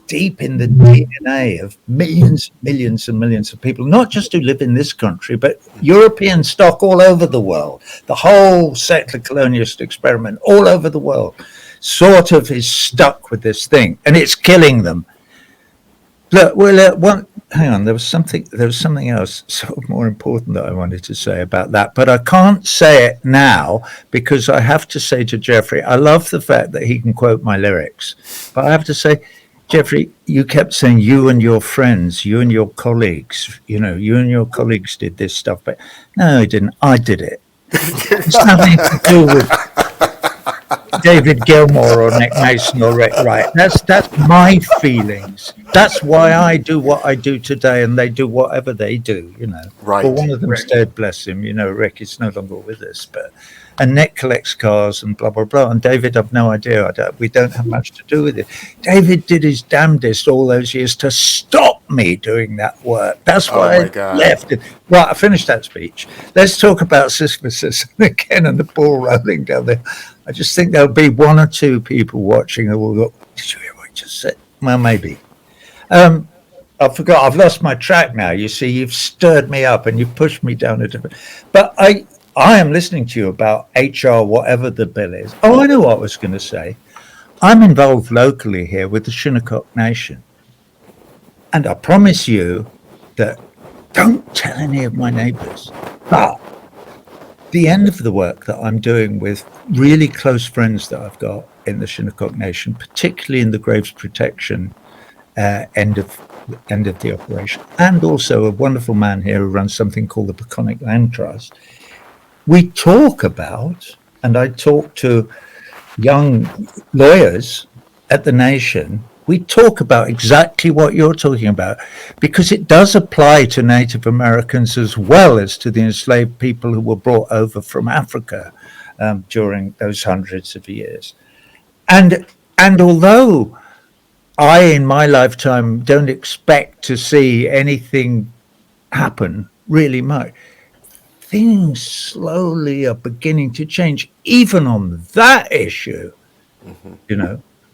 H: deep in the DNA of millions and millions of people, not just who live in this country, but European stock all over the world. The whole settler colonialist experiment all over the world sort of is stuck with this thing, and it's killing them. Look, hang on. There was something else sort of more important that I wanted to say about that, but I can't say it now because I have to say to Jeffrey, I love the fact that he can quote my lyrics, but I have to say, Jeffrey, you kept saying you and your friends, you and your colleagues, you and your colleagues did this stuff, but no, I didn't. I did it. It's nothing to do with David Gilmour or Nick Mason or Rick Wright. That's my feelings. That's why I do what I do today, and they do whatever they do.
E: Right.
H: Well, one of them's dead, bless him. Rick is no longer with us, and Nick collects cars and blah blah blah. And David, I've no idea. We don't have much to do with it. David did his damnedest all those years to stop me doing that work. That's why I left it. Right, I finished that speech. Let's talk about Sisyphus again and the ball rolling down there. I just think there'll be one or two people watching who will go, did you hear what I just said? Well, maybe. I forgot. I've lost my track now. You see, you've stirred me up and you've pushed me down a different... But I am listening to you about HR, whatever the bill is. Oh, I know what I was going to say. I'm involved locally here with the Shinnecock Nation. And I promise you that don't tell any of my neighbors. But the end of the work that I'm doing with really close friends that I've got in the Shinnecock Nation, particularly in the Graves Protection end of the operation, and also a wonderful man here who runs something called the Peconic Land Trust, we talk about, and I talk to young lawyers at the Nation, we talk about exactly what you're talking about, because it does apply to Native Americans as well as to the enslaved people who were brought over from Africa during those hundreds of years. And although I, in my lifetime, don't expect to see anything happen really much, things slowly are beginning to change, even on that issue.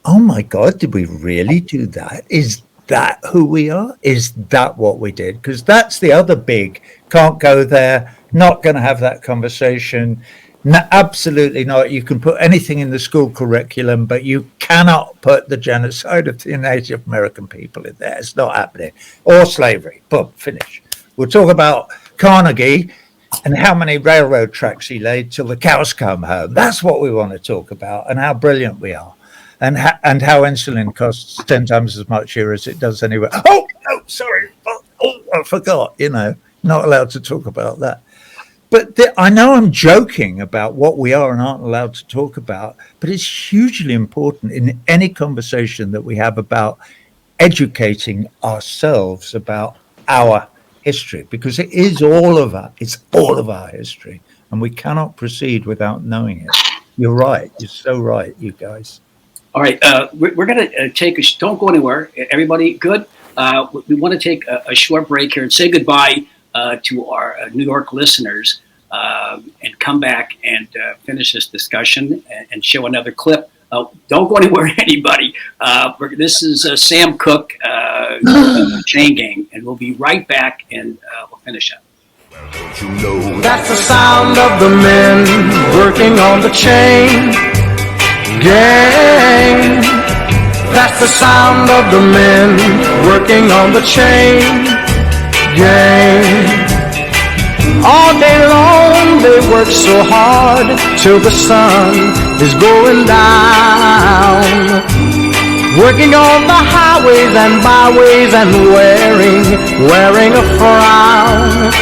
H: Oh my God, did we really do that? Is that who we are? Is that what we did? Because that's the other big, can't go there, not going to have that conversation. No, absolutely not. You can put anything in the school curriculum, but you cannot put the genocide of the Native American people in there. It's not happening. Or slavery. Boom, finish. We'll talk about Carnegie and how many railroad tracks he laid till the cows come home. That's what we want to talk about, and how brilliant we are. And how insulin costs 10 times as much here as it does anywhere. Oh, no, sorry. Oh, I forgot, not allowed to talk about that. But I know I'm joking about what we are and aren't allowed to talk about, but it's hugely important in any conversation that we have about educating ourselves about our history, because it's all of our history, and we cannot proceed without knowing it. You're right. You're so right, you guys.
A: All right, we're going to take don't go anywhere. Everybody good? We want to take a short break here and say goodbye to our New York listeners and come back and finish this discussion and show another clip. Don't go anywhere, anybody. This is Sam Cooke, Chain Gang, and we'll be right back and we'll finish up.
M: Don't you know that's the sound of the men working on the chain gang? That's the sound of the men working on the chain gang. All day long they work so hard till the sun is going down, working on the highways and byways and wearing a frown.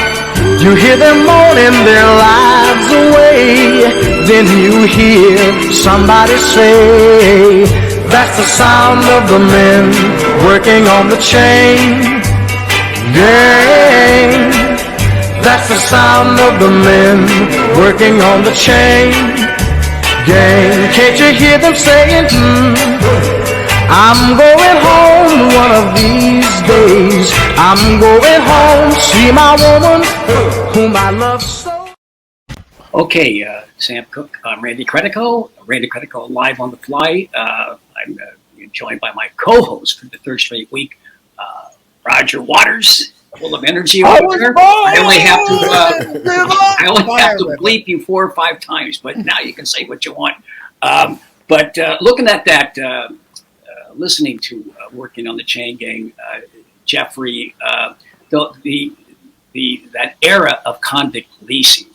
M: You hear them moaning their lives away, then you hear somebody say, that's the sound of the men working on the chain gang. That's the sound of the men working on the chain gang. Can't you hear them saying, I'm going home one of these days. I'm going home, see my woman whom I love so.
A: Okay, Sam Cooke, I'm Randy Credico. Randy Credico live on the fly. I'm joined by my co-host for the third straight week, Roger Waters, full of energy over there. I only have to bleep you 4 or 5 times, but now you can say what you want. But looking at that, listening to Working on the Chain Gang, Jeffrey, that era of convict leasing,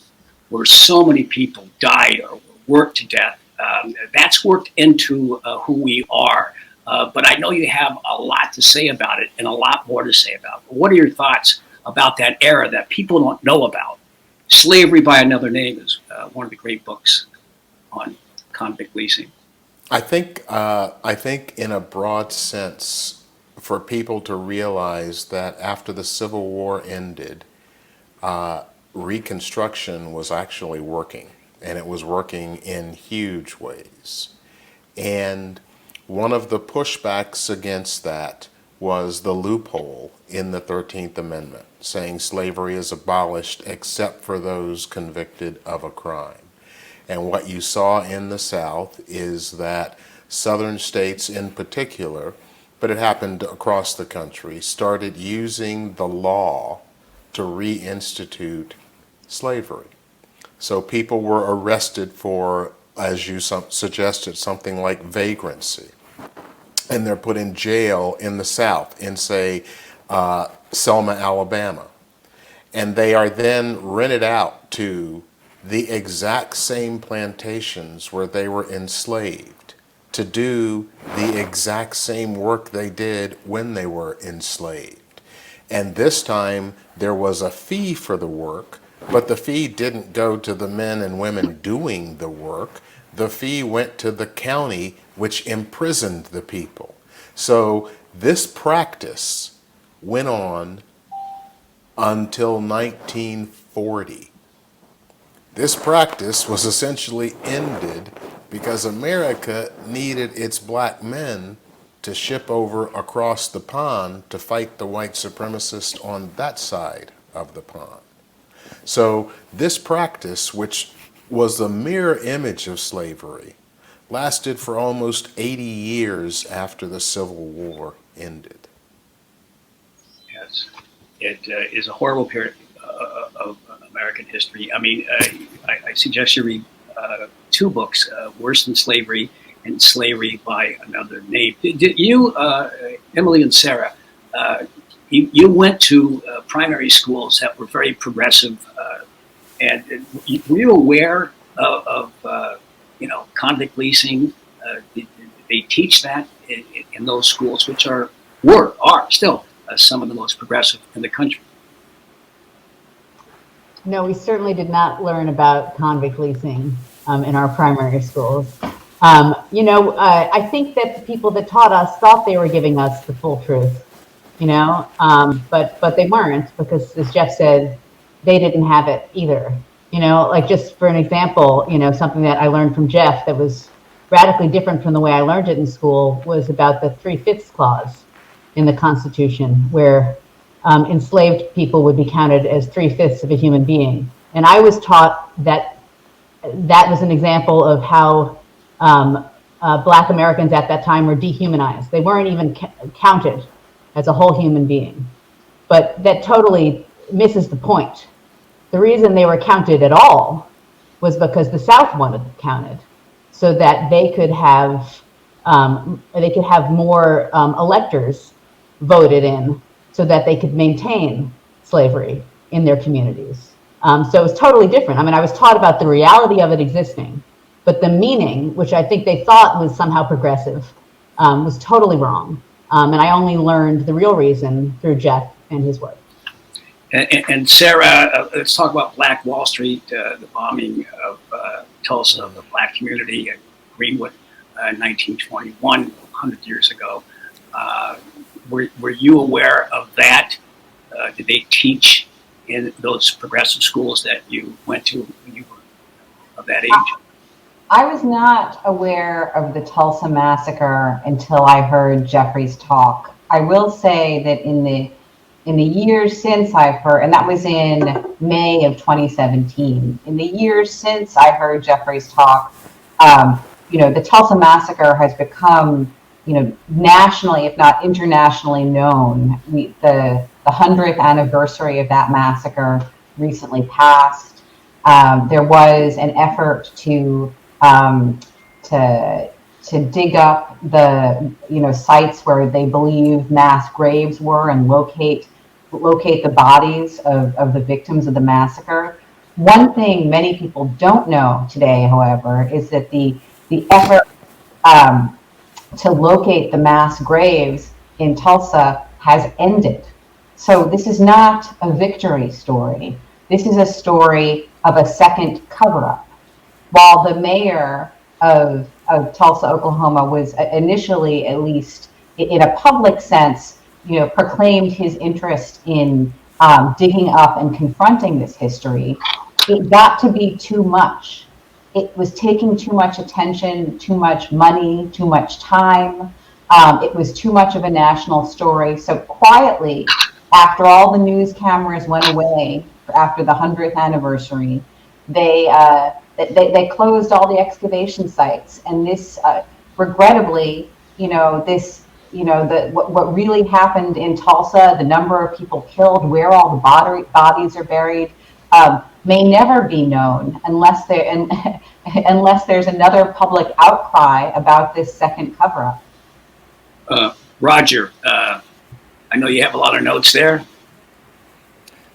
A: where so many people died or worked to death, that's worked into who we are. But I know you have a lot to say about it and a lot more to say about it. What are your thoughts about that era that people don't know about? Slavery by Another Name is one of the great books on convict leasing.
E: I think in a broad sense, for people to realize that after the Civil War ended, Reconstruction was actually working, and it was working in huge ways. And one of the pushbacks against that was the loophole in the 13th Amendment, saying slavery is abolished except for those convicted of a crime. And what you saw in the South is that southern states in particular, but it happened across the country, started using the law to reinstitute slavery. So people were arrested for, as you suggested, something like vagrancy. And they're put in jail in the South, in, say, Selma, Alabama. And they are then rented out to the exact same plantations where they were enslaved to do the exact same work they did when they were enslaved. And this time there was a fee for the work, but the fee didn't go to the men and women doing the work. The fee went to the county, which imprisoned the people. So this practice went on until 1940. This practice was essentially ended because America needed its black men to ship over across the pond to fight the white supremacists on that side of the pond. So this practice, which was the mirror image of slavery, lasted for almost 80 years after the Civil War ended.
A: Yes, it is a horrible period of American history. I mean, I suggest you read 2 books, Worse Than Slavery and Slavery by Another Name. Did you, Emily and Sarah, you went to primary schools that were very progressive, and were you aware of convict leasing? Did they teach that in those schools, which are still some of the most progressive in the country?
J: No, we certainly did not learn about convict leasing in our primary schools. I think that the people that taught us thought they were giving us the full truth, but they weren't, because, as Jeff said, they didn't have it either. Like, just for an example, something that I learned from Jeff that was radically different from the way I learned it in school was about the 3/5 clause in the Constitution, where enslaved people would be counted as 3/5 of a human being. And I was taught that that was an example of how Black Americans at that time were dehumanized. They weren't even counted as a whole human being. But that totally misses the point. The reason they were counted at all was because the South wanted them counted, so that they could have more electors voted in, so that they could maintain slavery in their communities. So it was totally different. I mean, I was taught about the reality of it existing, but the meaning, which I think they thought was somehow progressive, was totally wrong. And I only learned the real reason through Jeff and his work.
A: And Sarah, let's talk about Black Wall Street, the bombing of Tulsa, the Black community at Greenwood, 1921, 100 years ago. were you aware of that? Did they teach in those progressive schools that you went to when you were of that age?
I: I was not aware of the Tulsa massacre until I heard Jeffrey's talk. I will say that in the years since I've heard, and that was in May of 2017, in the years since I heard Jeffrey's talk, the Tulsa massacre has become, nationally, if not internationally known. The 100th anniversary of that massacre recently passed. There was an effort to dig up the sites where they believe mass graves were and locate the bodies of the victims of the massacre. One thing many people don't know today, however, is that the effort to locate the mass graves in Tulsa has ended. So this is not a victory story. This is a story of a second cover-up. While the mayor of Tulsa, Oklahoma was initially, at least in a public sense, proclaimed his interest in digging up and confronting this history, it got to be too much. It was taking too much attention, too much money, too much time. It was too much of a national story. So quietly, after all the news cameras went away, after the 100th anniversary, they closed all the excavation sites. And this, regrettably, what really happened in Tulsa, the number of people killed, where all the bodies are buried, may never be known unless there's another public outcry about this second cover-up.
A: Roger, I know you have a lot of notes there.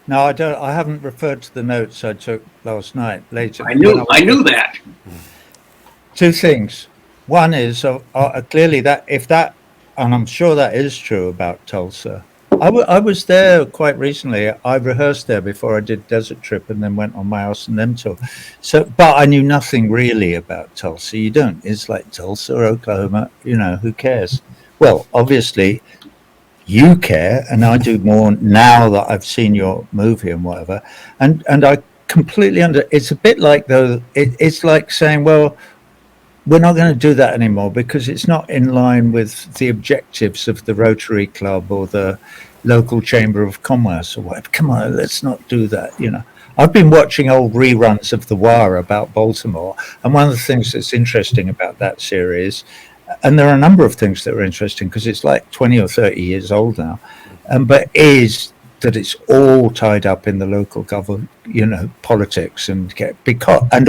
H: No, I don't. I haven't referred to the notes I took last night. Later,
A: I knew that.
H: Two things. One is clearly that if that, and I'm sure that is true about Tulsa. I was there quite recently. I rehearsed there before I did Desert Trip and then went on my House and Them tour. So, but I knew nothing really about Tulsa. You don't. It's like Tulsa or Oklahoma. Who cares? Well, obviously, you care, and I do more now that I've seen your movie and whatever. And I completely it's a bit like though. It's like saying, well, we're not going to do that anymore because it's not in line with the objectives of the Rotary Club or the local Chamber of Commerce or whatever. Come on, let's not do that. I've been watching old reruns of The Wire about Baltimore, and one of the things that's interesting about that series, and there are a number of things that are interesting because it's like 20 or 30 years old now, but is that it's all tied up in the local government, politics and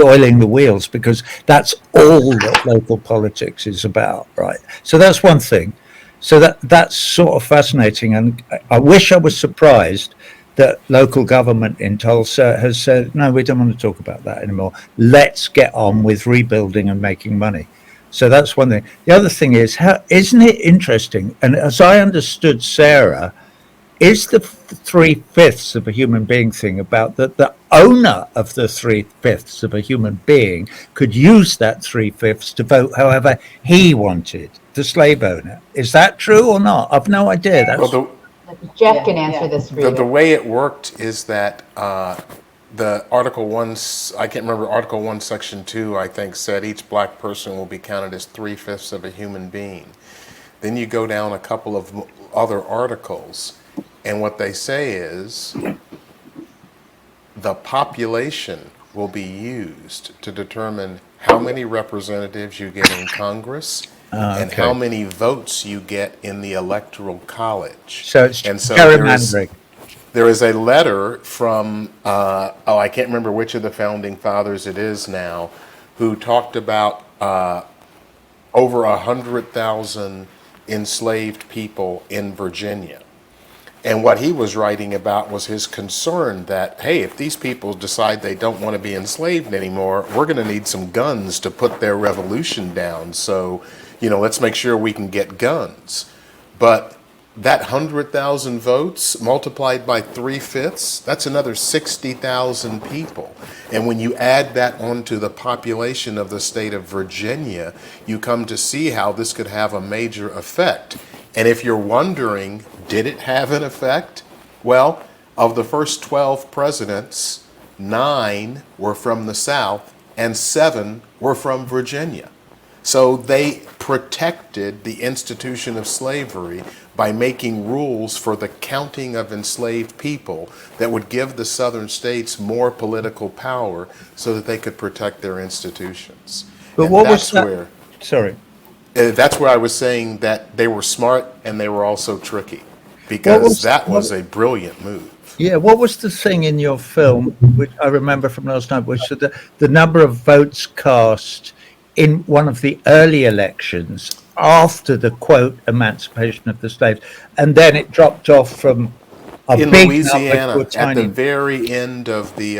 H: oiling the wheels, because that's all that local politics is about, right? So that's one thing. So that's sort of fascinating, and I wish I was surprised that local government in Tulsa has said, no, we don't want to talk about that anymore. Let's get on with rebuilding and making money. So that's one thing. The other thing is, isn't it interesting? And as I understood Sarah, is the 3/5 of a human being thing about that the owner of the 3/5 of a human being could use that 3/5 to vote however he wanted, the slave owner. Is that true or not? I've no idea.
J: Jeff can answer this for you.
E: The way it worked is that the Article 1, I can't remember, Article 1, Section 2, I think, said each black person will be counted as 3/5 of a human being. Then you go down a couple of other articles, and what they say is the population will be used to determine how many representatives you get in Congress and how many votes you get in the Electoral College.
H: So it's gerrymandering.
E: There is a letter from, I can't remember which of the founding fathers it is now, who talked about over 100,000 enslaved people in Virginia. And what he was writing about was his concern that, hey, if these people decide they don't want to be enslaved anymore, we're going to need some guns to put their revolution down. So, let's make sure we can get guns. But that 100,000 votes multiplied by 3/5, that's another 60,000 people. And when you add that onto the population of the state of Virginia, you come to see how this could have a major effect. And if you're wondering, did it have an effect? Well, of the first 12 presidents, 9 were from the South and 7 were from Virginia. So they protected the institution of slavery by making rules for the counting of enslaved people that would give the southern states more political power so that they could protect their institutions.
H: But
E: And
H: what was
E: that's
H: that?
E: where
H: Sorry.
E: that's where I was saying that they were smart and they were also tricky,
H: What
E: because
H: was-
E: that was a brilliant move.
H: Yeah, what was the thing in your film, which I remember from last night, which the number of votes cast in one of the early elections after the, quote, emancipation of the slaves, and then it dropped off from a
E: In
H: big
E: Louisiana,
H: number to a
E: at
H: tiny.
E: the very end of the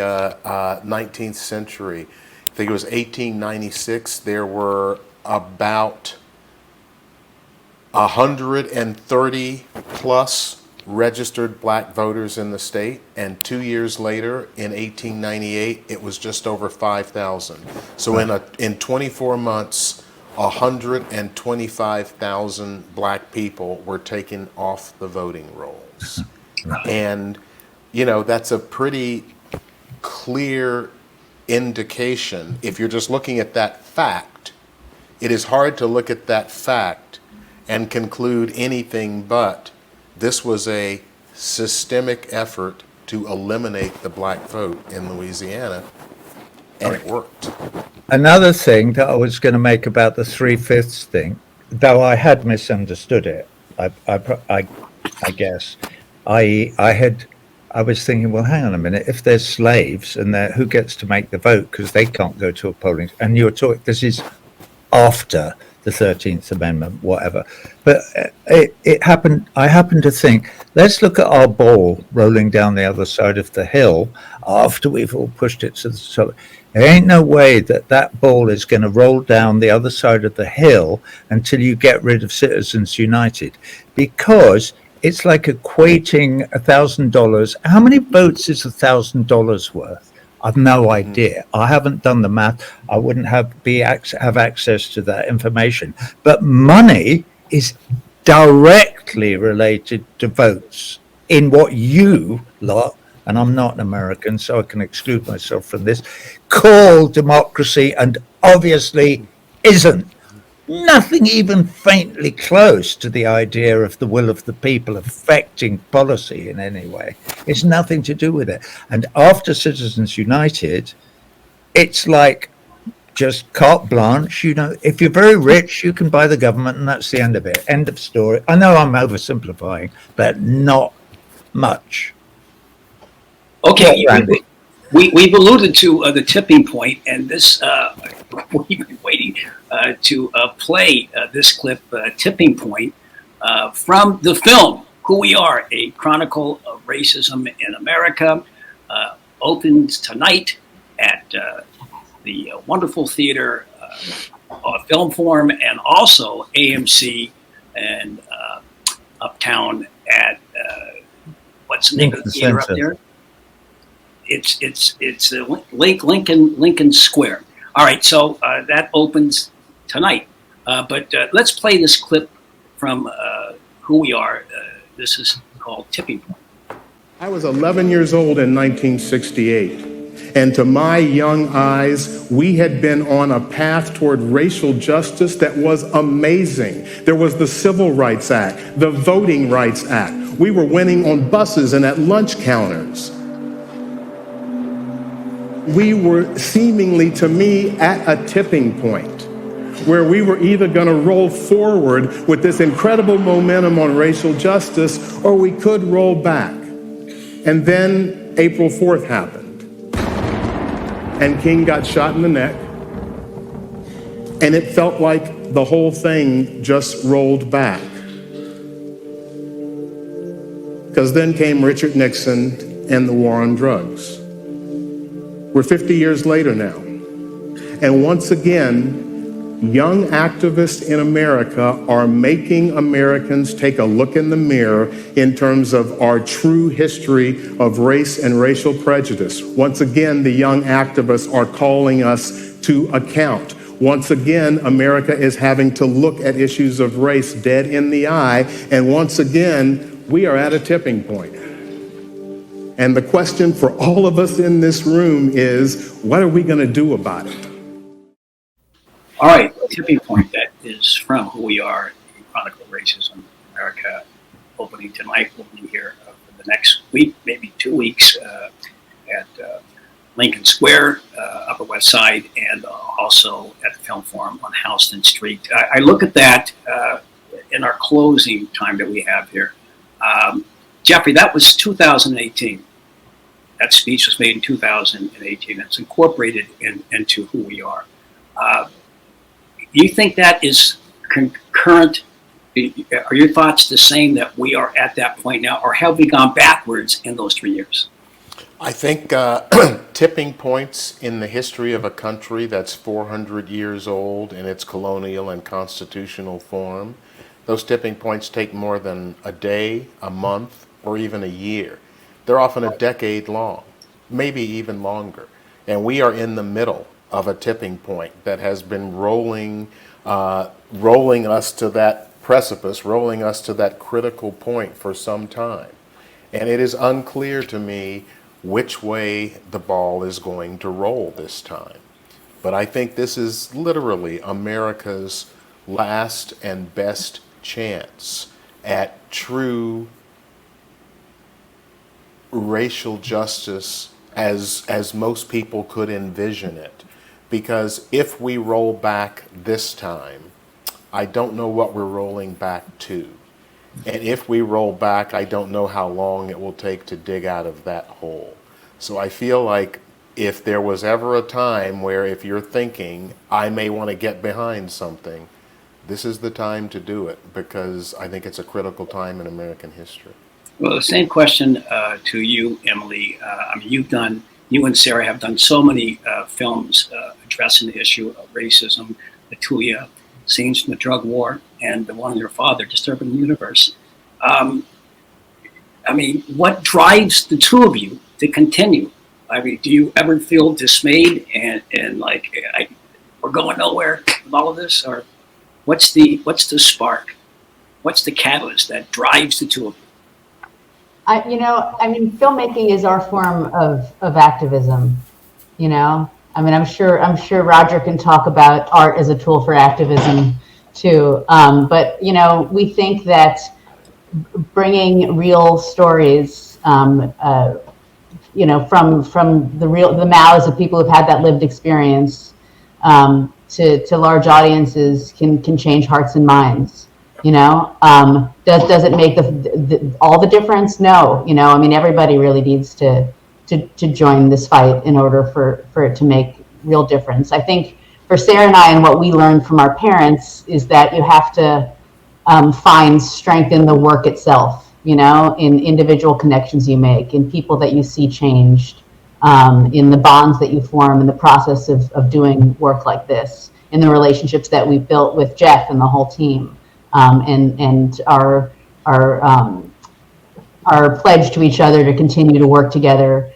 E: 19th century, I think it was 1896, there were about 130 plus registered black voters in the state, and 2 years later, in 1898, it was just over 5,000. So in 24 months, 125,000 black people were taken off the voting rolls. And, you know, that's a pretty clear indication. If you're just looking at that fact, it is hard to look at that fact and conclude anything but this was a systemic effort to eliminate the black vote in Louisiana, and it worked.
H: Another thing that I was going to make about the 3/5 thing, though I had misunderstood it, I guess, I was thinking, well, hang on a minute, if there's slaves and who gets to make the vote because they can't go to a polling, and you're talking, this is after the 13th Amendment, whatever. But it happened, I happened to think, let's look at our ball rolling down the other side of the hill after we've all pushed it to the top. There ain't no way that that ball is going to roll down the other side of the hill until you get rid of Citizens United, because it's like equating $1,000. How many votes is $1,000 worth? I've no idea. I haven't done the math. I wouldn't have access to that information. But money is directly related to votes in what you lot, and I'm not an American, so I can exclude myself from this, call democracy, and obviously isn't. Nothing even faintly close to the idea of the will of the people affecting policy in any way. It's nothing to do with it. And after Citizens United, it's like just carte blanche. You know, if you're very rich, you can buy the government, and that's the end of it. End of story. I know I'm oversimplifying, but not much.
A: Okay,
H: Randy.
A: we've alluded to the tipping point, and this we've been waiting to play this clip, Tipping Point, from the film Who We Are, A Chronicle of Racism in America, opens tonight at the wonderful theater Film Forum, and also AMC and Uptown at what's the name of the theater up there? It's Lincoln Square. All right, so that opens tonight. But let's play this clip from Who We Are. This is called Tipping Point.
B: I was 11 years old in 1968, and to my young eyes, we had been on a path toward racial justice that was amazing. There was the Civil Rights Act, the Voting Rights Act. We were winning on buses and at lunch counters. We were seemingly, to me, at a tipping point where we were either going to roll forward with this incredible momentum on racial justice, or we could roll back. And then April 4th happened, and King got shot in the neck, and it felt like the whole thing just rolled back. Because then came Richard Nixon and the war on drugs. We're 50 years later now, and once again, young activists in America are making Americans take a look in the mirror in terms of our true history of race and racial prejudice. Once again, the young activists are calling us to account. Once again, America is having to look at issues of race dead in the eye. And once again, we are at a tipping point. And the question for all of us in this room is, what are we going to do about it?
A: All right, tipping point. That is from Who We Are, the Chronicle of Racism America, opening tonight. We'll be here for the next week, maybe 2 weeks, at Lincoln Square, Upper West Side, and also at the Film Forum on Houston Street. I look at that in our closing time that we have here. Jeffrey, that was 2018. That speech was made in 2018. It's incorporated into Who We Are. You think that is concurrent? Are your thoughts the same, that we are at that point now, or have we gone backwards in those 3 years?
E: I think tipping points in the history of a country that's 400 years old in its colonial and constitutional form, those tipping points take more than a day, a month, or even a year. They're often a decade long, maybe even longer. And we are in the middle of a tipping point that has been rolling us to that precipice, rolling us to that critical point for some time. And it is unclear to me which way the ball is going to roll this time. But I think this is literally America's last and best chance at true racial justice as most people could envision it. Because if we roll back this time, I don't know what we're rolling back to. And if we roll back, I don't know how long it will take to dig out of that hole. So I feel like if there was ever a time where, if you're thinking, I may want to get behind something, this is the time to do it, because I think it's a critical time in American history.
A: Well, the same question to you, Emily. I mean, you and Sarah have done so many films addressing the issue of racism, the Tulia, Scenes from the Drug War, and the one on your father, Disturbing the Universe. I mean, what drives the two of you to continue? I mean, do you ever feel dismayed and like, we're going nowhere with all of this? Or what's the spark? What's the catalyst that drives the two of you?
J: Filmmaking is our form of activism, I'm sure Roger can talk about art as a tool for activism too. But we think that bringing real stories, from the mouths of people who've had that lived experience, to large audiences can change hearts and minds. Does it make all the difference? No. Everybody really needs to join this fight in order for it to make real difference. I think for Sarah and I, and what we learned from our parents, is that you have to find strength in the work itself, in individual connections you make, in people that you see changed, in the bonds that you form in the process of doing work like this, in the relationships that we've built with Jeff and the whole team, and our pledge to each other to continue to work together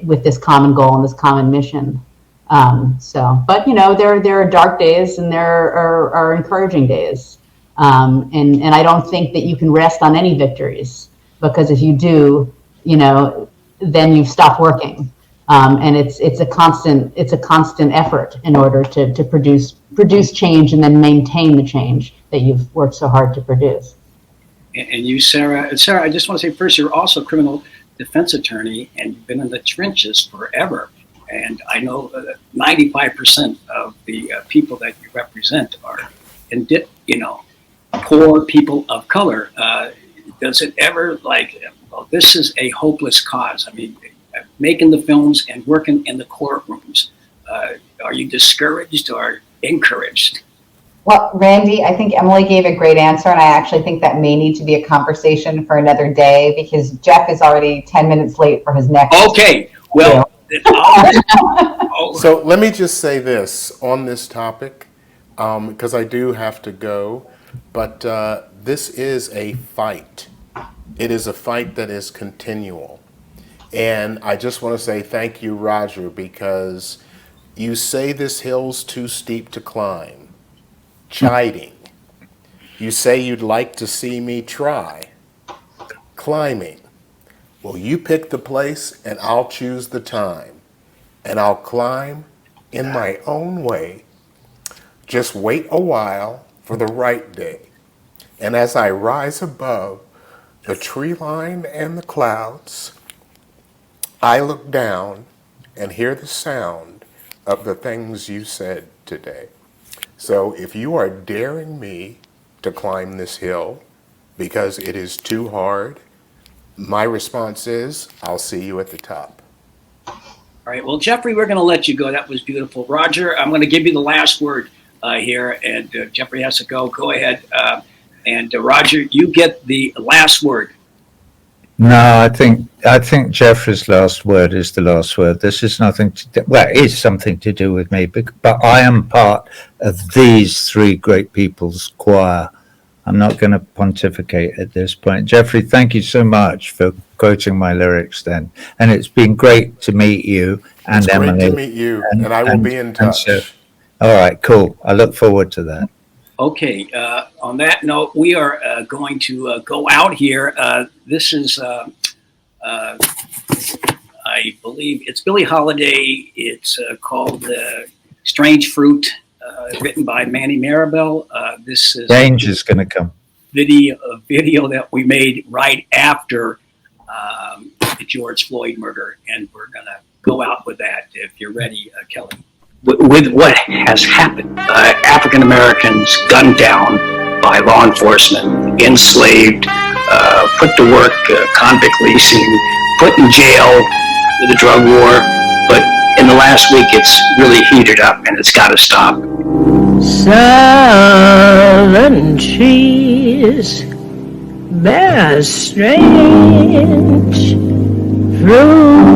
J: with this common goal and this common mission. But there are dark days and there are encouraging days. And I don't think that you can rest on any victories, because if you do, then you've stopped working. And it's a constant effort in order to produce change and then maintain the change that you've worked so hard to produce.
A: And you, Sarah. And Sarah, I just want to say first, you're also a criminal defense attorney, and you've been in the trenches forever. And I know that 95% of the people that you represent are, poor people of color. Does it ever this is a hopeless cause? I mean, making the films and working in the courtrooms. Are you discouraged or encouraged?
I: Well, Randy, I think Emily gave a great answer, and I actually think that may need to be a conversation for another day, because Jeff is already 10 minutes late for his next.
A: Okay, well.
E: So let me just say this on this topic, because I do have to go, but this is a fight. It is a fight that is continual. And I just want to say thank you, Roger, because You say this hill's too steep to climb. Chiding. You say you'd like to see me try. Climbing. Well, you pick the place and I'll choose the time. And I'll climb in my own way. Just wait a while for the right day. And as I rise above the tree line and the clouds, I look down and hear the sound of the things you said today. So if you are daring me to climb this hill because it is too hard, my response is, I'll see you at the top.
A: All right. Well, Jeffrey, we're going to let you go. That was beautiful. Roger, I'm going to give you the last word here, and Jeffrey has to go. Go ahead. And Roger, you get the last word.
H: No, I think Jeffrey's last word is the last word. This is nothing to do, well, it is something to do with me, but I am part of these three great people's choir. I'm not going to pontificate at this point. Jeffrey, thank you so much for quoting my lyrics then. And it's been great to meet you and
E: It's
H: Emily.
E: great to meet you, and I will be in touch.
H: All right, cool. I look forward to that.
A: Okay. On that note, we are going to go out here. This is, I believe, it's Billie Holiday. It's called Strange Fruit, written by Manny Maribel. This is
H: Change is going to come.
A: Video that we made right after the George Floyd murder, and we're going to go out with that if you're ready, Kelly. With what has happened, African Americans gunned down by law enforcement, enslaved, put to work convict leasing, put in jail with the drug war. But in the last week, it's really heated up, and it's got to stop.
F: Southern trees bear a strange fruit.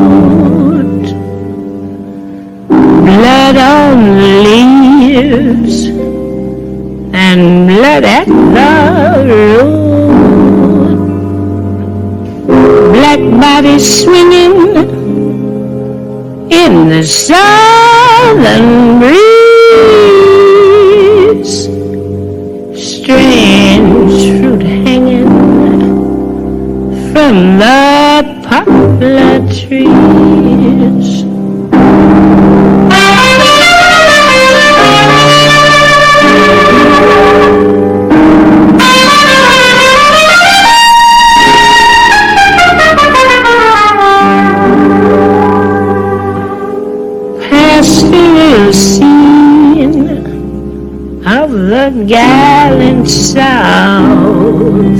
F: Blood on the leaves and blood at the root. Black bodies swinging in the southern breeze. Strange fruit hanging from the poplar trees. Pastoral scene of the gallant South,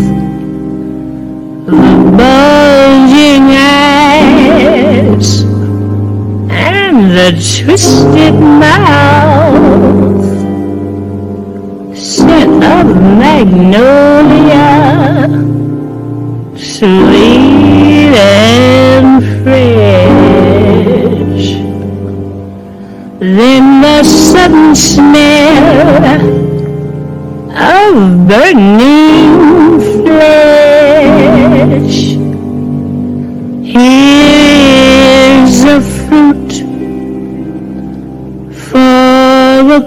F: the bulging eyes and the twisted mouth, scent of magnolia, sweet and fresh. Then the sudden smell of burning flesh. Here's a fruit for the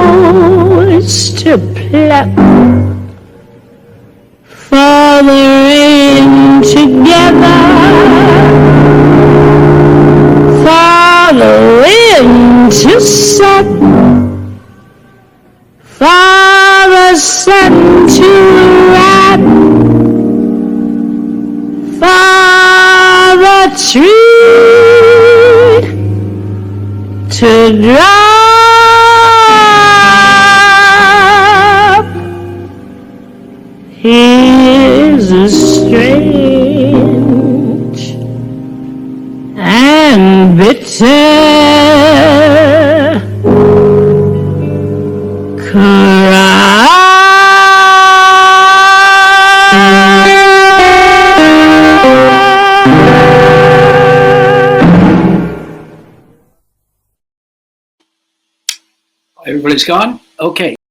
F: crows to pluck, for the rain together, for the wind to suck, for the sun to wrap, for the tree to drop. Here's a strange and bitter
A: Everybody's gone? Okay.